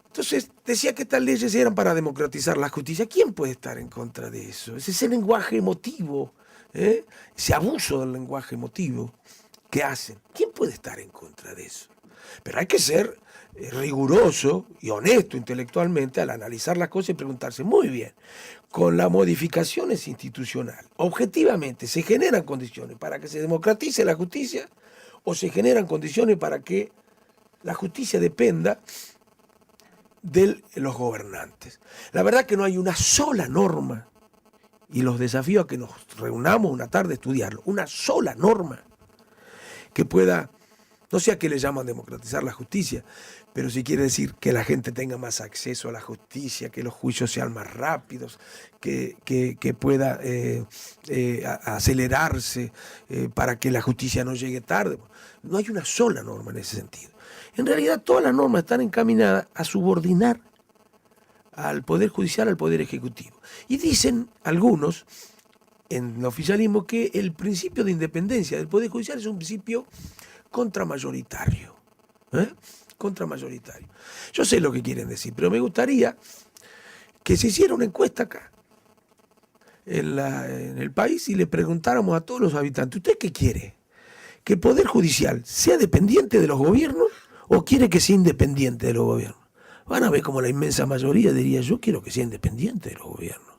Entonces, decía que estas leyes eran para democratizar la justicia. ¿Quién puede estar en contra de eso? Es ese lenguaje emotivo, ese abuso del lenguaje emotivo que hacen. ¿Quién puede estar en contra de eso? Pero hay que ser riguroso y honesto intelectualmente al analizar las cosas y preguntarse, muy bien, con las modificaciones institucionales, objetivamente, ¿se generan condiciones para que se democratice la justicia o se generan condiciones para que la justicia dependa de los gobernantes? La verdad que no hay una sola norma, y los desafío a que nos reunamos una tarde a estudiarlo, una sola norma que pueda, no sé a qué le llaman democratizar la justicia, pero si quiere decir que la gente tenga más acceso a la justicia, que los juicios sean más rápidos, que pueda acelerarse para que la justicia no llegue tarde. No hay una sola norma en ese sentido. En realidad todas las normas están encaminadas a subordinar al Poder Judicial al Poder Ejecutivo. Y dicen algunos en el oficialismo que el principio de independencia del Poder Judicial es un principio contramayoritario. Contramayoritario. Yo sé lo que quieren decir, pero me gustaría que se hiciera una encuesta acá, en el país, y le preguntáramos a todos los habitantes, ¿usted qué quiere? ¿Que el Poder Judicial sea dependiente de los gobiernos o quiere que sea independiente de los gobiernos? Van a ver como la inmensa mayoría diría, yo quiero que sea independiente de los gobiernos.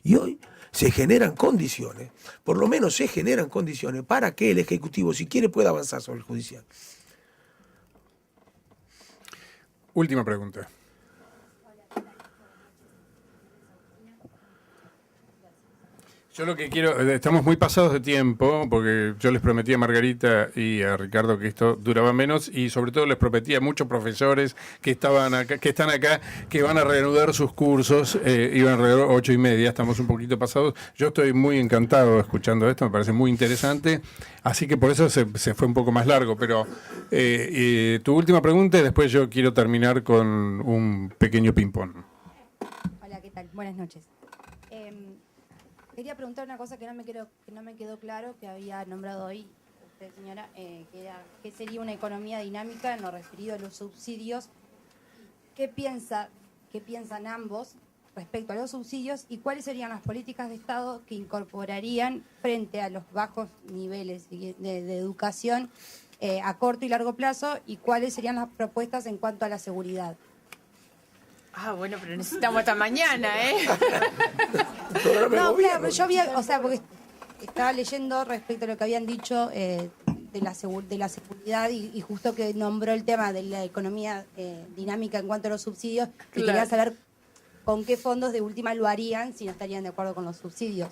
Y hoy se generan condiciones, por lo menos se generan condiciones para que el Ejecutivo, si quiere, pueda avanzar sobre el Judicial. Última pregunta. Yo lo que quiero, estamos muy pasados de tiempo, porque yo les prometí a Margarita y a Ricardo que esto duraba menos, y sobre todo les prometí a muchos profesores que estaban acá, que están acá, que van a reanudar sus cursos, iban alrededor 8:30, estamos un poquito pasados. Yo estoy muy encantado escuchando esto, me parece muy interesante, así que por eso se fue un poco más largo, pero tu última pregunta y después yo quiero terminar con un pequeño ping-pong. Hola, ¿qué tal? Buenas noches. Quería preguntar una cosa que no me quedó claro, que había nombrado hoy usted, señora, que era qué sería una economía dinámica en lo referido a los subsidios. ¿Qué piensan ambos respecto a los subsidios y cuáles serían las políticas de Estado que incorporarían frente a los bajos niveles de educación a corto y largo plazo, y cuáles serían las propuestas en cuanto a la seguridad? Bueno, pero necesitamos hasta mañana, ¿eh? No, claro, yo había, porque estaba leyendo respecto a lo que habían dicho de la seguridad y justo que nombró el tema de la economía dinámica en cuanto a los subsidios, y quería saber con qué fondos de última lo harían si no estarían de acuerdo con los subsidios,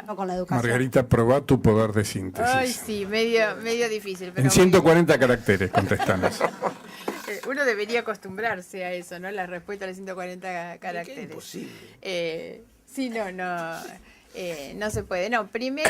no con la educación. Margarita, probá tu poder de síntesis. Ay, sí, medio difícil. Pero en 140 caracteres, contestanos. Uno debería acostumbrarse a eso, ¿no? La respuesta a los 140 caracteres. Es imposible. Sí, no se puede. No, primero,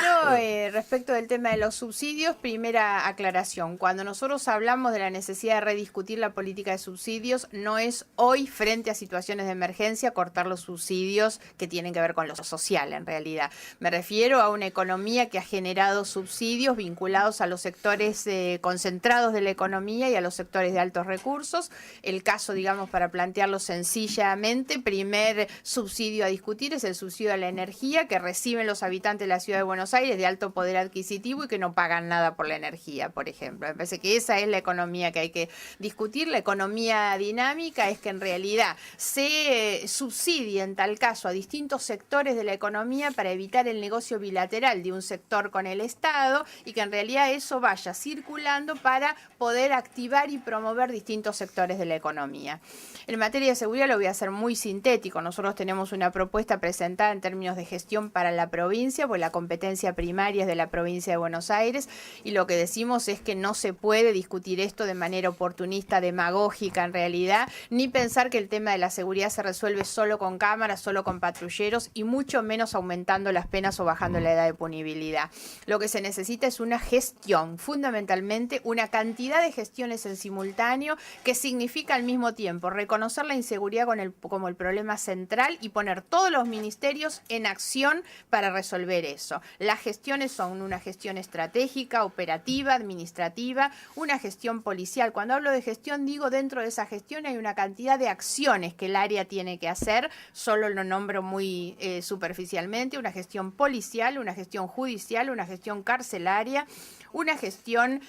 respecto del tema de los subsidios, primera aclaración. Cuando nosotros hablamos de la necesidad de rediscutir la política de subsidios, no es hoy, frente a situaciones de emergencia, cortar los subsidios que tienen que ver con lo social, en realidad. Me refiero a una economía que ha generado subsidios vinculados a los sectores concentrados de la economía y a los sectores de altos recursos. El caso, digamos, para plantearlo sencillamente, primer subsidio a discutir es el subsidio a la energía, que reciben los habitantes de la ciudad de Buenos Aires de alto poder adquisitivo y que no pagan nada por la energía, por ejemplo. Me parece que esa es la economía que hay que discutir. La economía dinámica es que en realidad se subsidie en tal caso a distintos sectores de la economía para evitar el negocio bilateral de un sector con el Estado, y que en realidad eso vaya circulando para poder activar y promover distintos sectores de la economía. En materia de seguridad lo voy a hacer muy sintético. Nosotros tenemos una propuesta presentada en términos de gestión para la provincia, pues la competencia primaria es de la provincia de Buenos Aires, y lo que decimos es que no se puede discutir esto de manera oportunista, demagógica en realidad, ni pensar que el tema de la seguridad se resuelve solo con cámaras, solo con patrulleros, y mucho menos aumentando las penas o bajando la edad de punibilidad. Lo que se necesita es una gestión, fundamentalmente una cantidad de gestiones en simultáneo, que significa al mismo tiempo reconocer la inseguridad como el problema central y poner todos los ministerios en acción para resolver eso. Las gestiones son una gestión estratégica, operativa, administrativa, una gestión policial. Cuando hablo de gestión, digo, dentro de esa gestión hay una cantidad de acciones que el área tiene que hacer, solo lo nombro muy superficialmente: una gestión policial, una gestión judicial, una gestión carcelaria, una gestión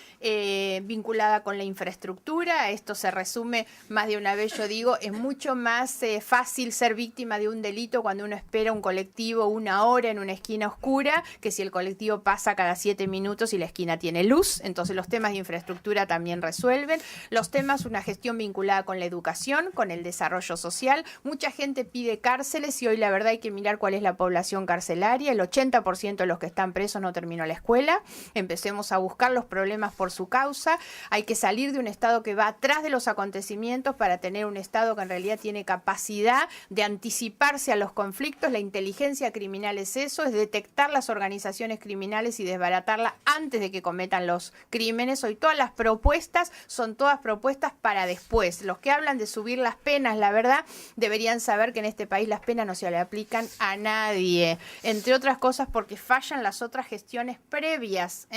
vinculada con la infraestructura. Esto se resume más de una vez, yo digo, es mucho más fácil ser víctima de un delito cuando uno espera un colectivo una hora en una esquina oscura, que si el colectivo pasa cada 7 minutos y la esquina tiene luz. Entonces los temas de infraestructura también resuelven. Los temas, una gestión vinculada con la educación, con el desarrollo social. Mucha gente pide cárceles y hoy la verdad hay que mirar cuál es la población carcelaria. El 80% de los que están presos no terminó la escuela. Empecemos a buscar los problemas por su causa. Hay que salir de un Estado que va atrás de los acontecimientos para tener un Estado que en realidad tiene capacidad de anticiparse a los conflictos. La inteligencia criminal es eso, es detectar las organizaciones criminales y desbaratarlas antes de que cometan los crímenes. Hoy todas las propuestas son todas propuestas para después. Los que hablan de subir las penas, la verdad, deberían saber que en este país las penas no se le aplican a nadie, entre otras cosas porque fallan las otras gestiones previas,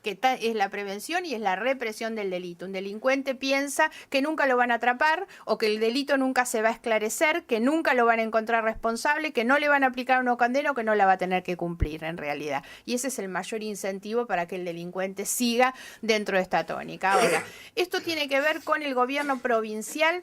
que es la prevención y es la represión del delito. Un delincuente piensa que nunca lo van a atrapar o que el delito nunca se va a esclarecer, que nunca lo van a encontrar responsable, que no le van a aplicar una condena o que no la va a tener que cumplir en realidad. Y ese es el mayor incentivo para que el delincuente siga dentro de esta tónica. Ahora, esto tiene que ver con el gobierno provincial,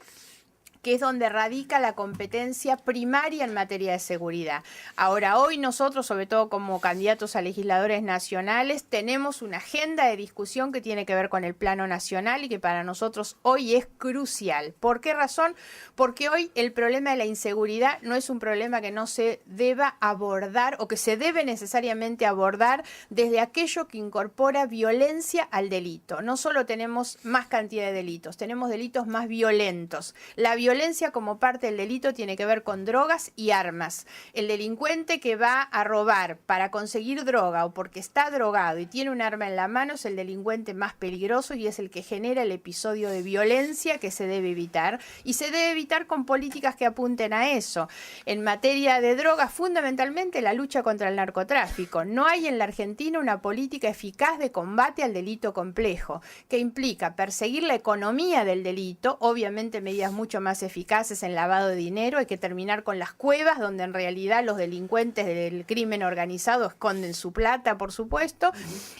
que es donde radica la competencia primaria en materia de seguridad. Ahora, hoy nosotros, sobre todo como candidatos a legisladores nacionales, tenemos una agenda de discusión que tiene que ver con el plano nacional y que para nosotros hoy es crucial. ¿Por qué razón? Porque hoy el problema de la inseguridad no es un problema que no se deba abordar o que se debe necesariamente abordar desde aquello que incorpora violencia al delito. No solo tenemos más cantidad de delitos, tenemos delitos más violentos. La violencia como parte del delito tiene que ver con drogas y armas. El delincuente que va a robar para conseguir droga o porque está drogado y tiene un arma en la mano es el delincuente más peligroso y es el que genera el episodio de violencia que se debe evitar, y se debe evitar con políticas que apunten a eso. En materia de drogas, fundamentalmente la lucha contra el narcotráfico. No hay en la Argentina una política eficaz de combate al delito complejo, que implica perseguir la economía del delito, obviamente medidas mucho más eficaces en lavado de dinero. Hay que terminar con las cuevas donde en realidad los delincuentes del crimen organizado esconden su plata, por supuesto,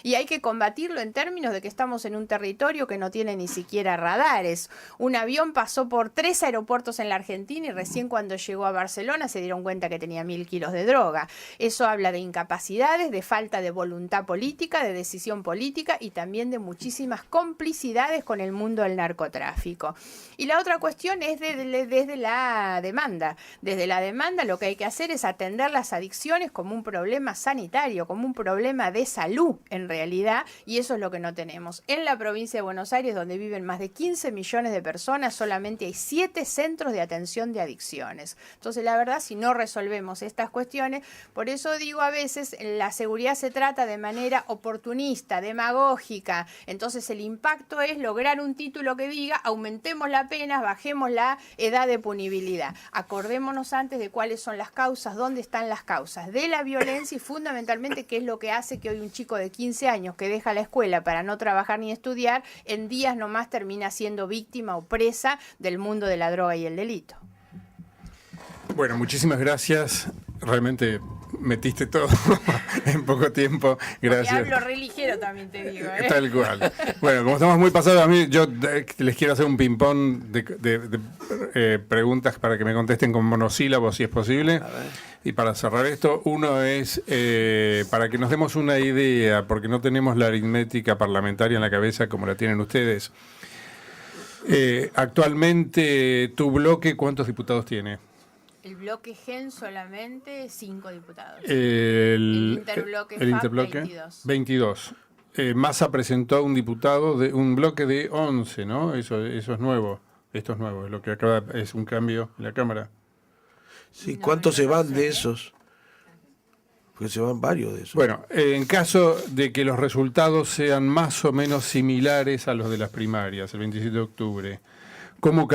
y hay que combatirlo en términos de que estamos en un territorio que no tiene ni siquiera radares. Un avión pasó por 3 aeropuertos en la Argentina y recién cuando llegó a Barcelona se dieron cuenta que tenía 1000 kilos de droga. Eso habla de incapacidades, de falta de voluntad política, de decisión política y también de muchísimas complicidades con el mundo del narcotráfico. Y la otra cuestión es desde la demanda. Desde la demanda lo que hay que hacer es atender las adicciones como un problema sanitario, como un problema de salud en realidad, y eso es lo que no tenemos. En la provincia de Buenos Aires, donde viven más de 15 millones de personas, solamente hay 7 centros de atención de adicciones. Entonces, la verdad, si no resolvemos estas cuestiones, por eso digo a veces, la seguridad se trata de manera oportunista, demagógica. Entonces, el impacto es lograr un título que diga, aumentemos la pena, bajemos la edad de punibilidad. Acordémonos antes de cuáles son las causas, dónde están las causas de la violencia y fundamentalmente qué es lo que hace que hoy un chico de 15 años que deja la escuela para no trabajar ni estudiar, en días nomás termina siendo víctima o presa del mundo de la droga y el delito. Bueno, muchísimas gracias. Realmente metiste todo en poco tiempo. Gracias. Porque hablo re ligero también, te digo. Tal cual. Bueno, como estamos muy pasados, a mí yo les quiero hacer un ping-pong de preguntas para que me contesten con monosílabos, si es posible. Y para cerrar esto, uno es para que nos demos una idea, porque no tenemos la aritmética parlamentaria en la cabeza como la tienen ustedes. Actualmente, tu bloque, ¿cuántos diputados tiene? El bloque GEN solamente 5 diputados. El interbloque el interbloque 22. Massa presentó un diputado de un bloque de 11, ¿no? Eso es nuevo. Esto es nuevo, es lo que acaba, es un cambio en la Cámara. Sí, ¿cuántos se van de esos? Porque se van varios de esos. Bueno, en caso de que los resultados sean más o menos similares a los de las primarias, el 27 de octubre, ¿cómo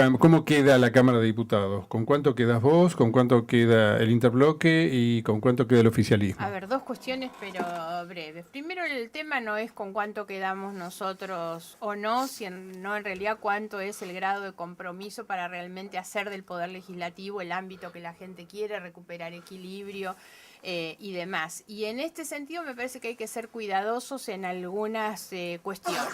queda la Cámara de Diputados? ¿Con cuánto quedas vos? ¿Con cuánto queda el interbloque? ¿Y con cuánto queda el oficialismo? A ver, 2 cuestiones, pero breves. Primero, el tema no es con cuánto quedamos nosotros o no, sino en realidad cuánto es el grado de compromiso para realmente hacer del Poder Legislativo el ámbito que la gente quiere, recuperar equilibrio y demás. Y en este sentido me parece que hay que ser cuidadosos en algunas cuestiones.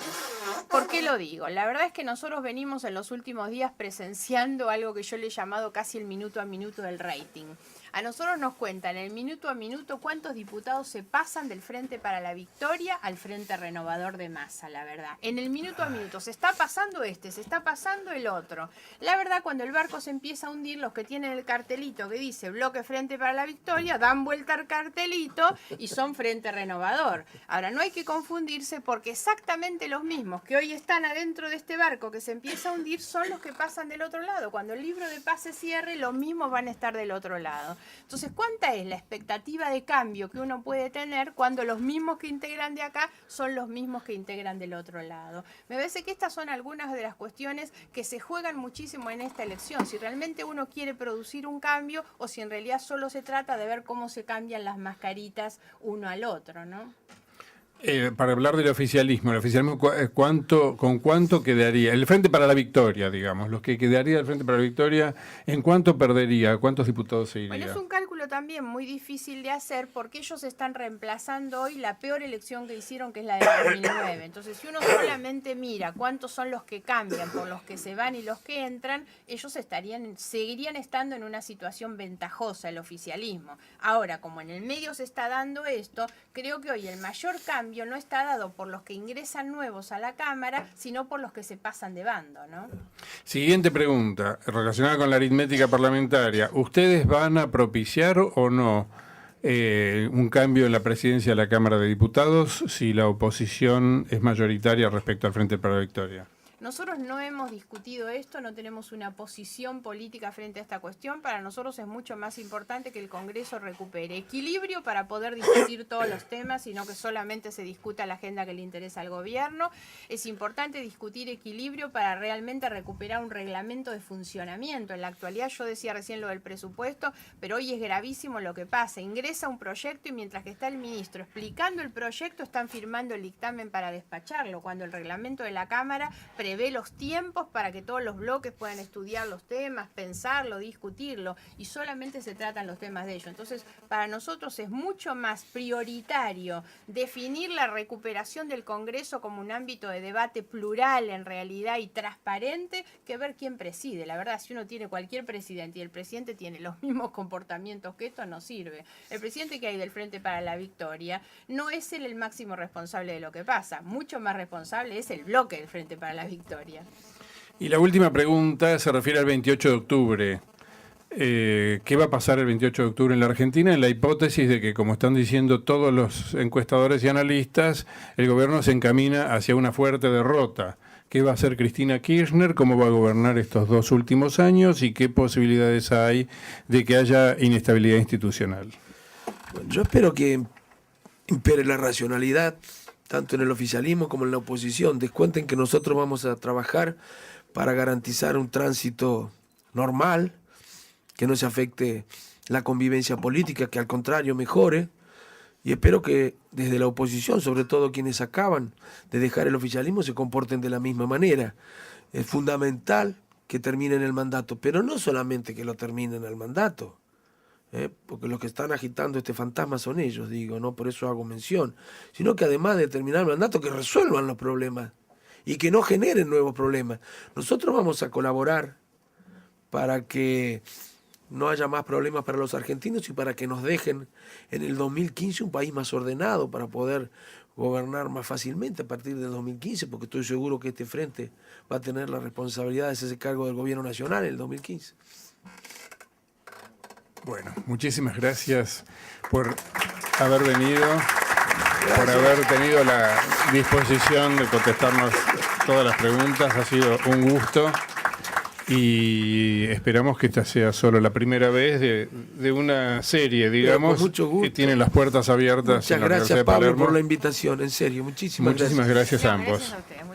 ¿Por qué lo digo? La verdad es que nosotros venimos en los últimos días presenciando algo que yo le he llamado casi el minuto a minuto del rating. A nosotros nos cuentan el minuto a minuto cuántos diputados se pasan del Frente para la Victoria al Frente Renovador de Massa, la verdad. En el minuto a minuto se está pasando se está pasando el otro. La verdad, cuando el barco se empieza a hundir, los que tienen el cartelito que dice Bloque Frente para la Victoria dan vuelta al cartelito y son Frente Renovador. Ahora, no hay que confundirse porque exactamente los mismos que hoy están adentro de este barco que se empieza a hundir son los que pasan del otro lado. Cuando el libro de paz se cierre, los mismos van a estar del otro lado. Entonces, ¿cuánta es la expectativa de cambio que uno puede tener cuando los mismos que integran de acá son los mismos que integran del otro lado? Me parece que estas son algunas de las cuestiones que se juegan muchísimo en esta elección. Si realmente uno quiere producir un cambio o si en realidad solo se trata de ver cómo se cambian las mascaritas uno al otro, ¿no? Para hablar del oficialismo, ¿con cuánto quedaría? El Frente para la Victoria, digamos, los que quedaría del Frente para la Victoria, ¿en cuánto perdería? ¿Cuántos diputados se iría? Bueno, es un cálculo cálculo también muy difícil de hacer porque ellos están reemplazando hoy la peor elección que hicieron, que es la de 2009. Entonces, si uno solamente mira cuántos son los que cambian por los que se van y los que entran, ellos seguirían estando en una situación ventajosa, el oficialismo. Ahora, como en el medio se está dando esto, creo que hoy el mayor cambio no está dado por los que ingresan nuevos a la Cámara, sino por los que se pasan de bando, ¿no? Siguiente pregunta, relacionada con la aritmética parlamentaria. ¿Ustedes van a propiciar o no un cambio en la presidencia de la Cámara de Diputados si la oposición es mayoritaria respecto al Frente para la Victoria? Nosotros no hemos discutido esto, no tenemos una posición política frente a esta cuestión. Para nosotros es mucho más importante que el Congreso recupere equilibrio para poder discutir todos los temas, y no que solamente se discuta la agenda que le interesa al gobierno. Es importante discutir equilibrio para realmente recuperar un reglamento de funcionamiento. En la actualidad, yo decía recién lo del presupuesto, pero hoy es gravísimo lo que pasa. Ingresa un proyecto y mientras que está el ministro explicando el proyecto, están firmando el dictamen para despacharlo, cuando el reglamento de la Cámara prevé los tiempos para que todos los bloques puedan estudiar los temas, pensarlo, discutirlo, y solamente se tratan los temas de ellos. Entonces, para nosotros es mucho más prioritario definir la recuperación del Congreso como un ámbito de debate plural en realidad y transparente, que ver quién preside. La verdad, si uno tiene cualquier presidente y el presidente tiene los mismos comportamientos que esto, no sirve. El presidente que hay del Frente para la Victoria no es él el máximo responsable de lo que pasa. Mucho más responsable es el bloque del Frente para la Victoria. Y la última pregunta se refiere al 28 de octubre. ¿Qué va a pasar el 28 de octubre en la Argentina? En la hipótesis de que, como están diciendo todos los encuestadores y analistas, el gobierno se encamina hacia una fuerte derrota. ¿Qué va a hacer Cristina Kirchner? ¿Cómo va a gobernar estos 2 últimos años? ¿Y qué posibilidades hay de que haya inestabilidad institucional? Yo espero que impere la racionalidad, tanto en el oficialismo como en la oposición. Descuenten que nosotros vamos a trabajar para garantizar un tránsito normal, que no se afecte la convivencia política, que al contrario mejore. Y espero que desde la oposición, sobre todo quienes acaban de dejar el oficialismo, se comporten de la misma manera. Es fundamental que terminen el mandato, pero no solamente que lo terminen el mandato, porque los que están agitando este fantasma son ellos, digo, no por eso hago mención, sino que además de terminar el mandato, que resuelvan los problemas y que no generen nuevos problemas. Nosotros vamos a colaborar para que no haya más problemas para los argentinos y para que nos dejen en el 2015 un país más ordenado, para poder gobernar más fácilmente a partir del 2015, porque estoy seguro que este frente va a tener la responsabilidad de hacerse cargo del gobierno nacional en el 2015. Bueno, muchísimas gracias por haber venido, por haber tenido la disposición de contestarnos todas las preguntas. Ha sido un gusto y esperamos que esta sea solo la primera vez de una serie, digamos, que tiene las puertas abiertas. Muchas gracias, Pablo, por la invitación, en serio. Muchísimas gracias a ambos. Gracias a ustedes.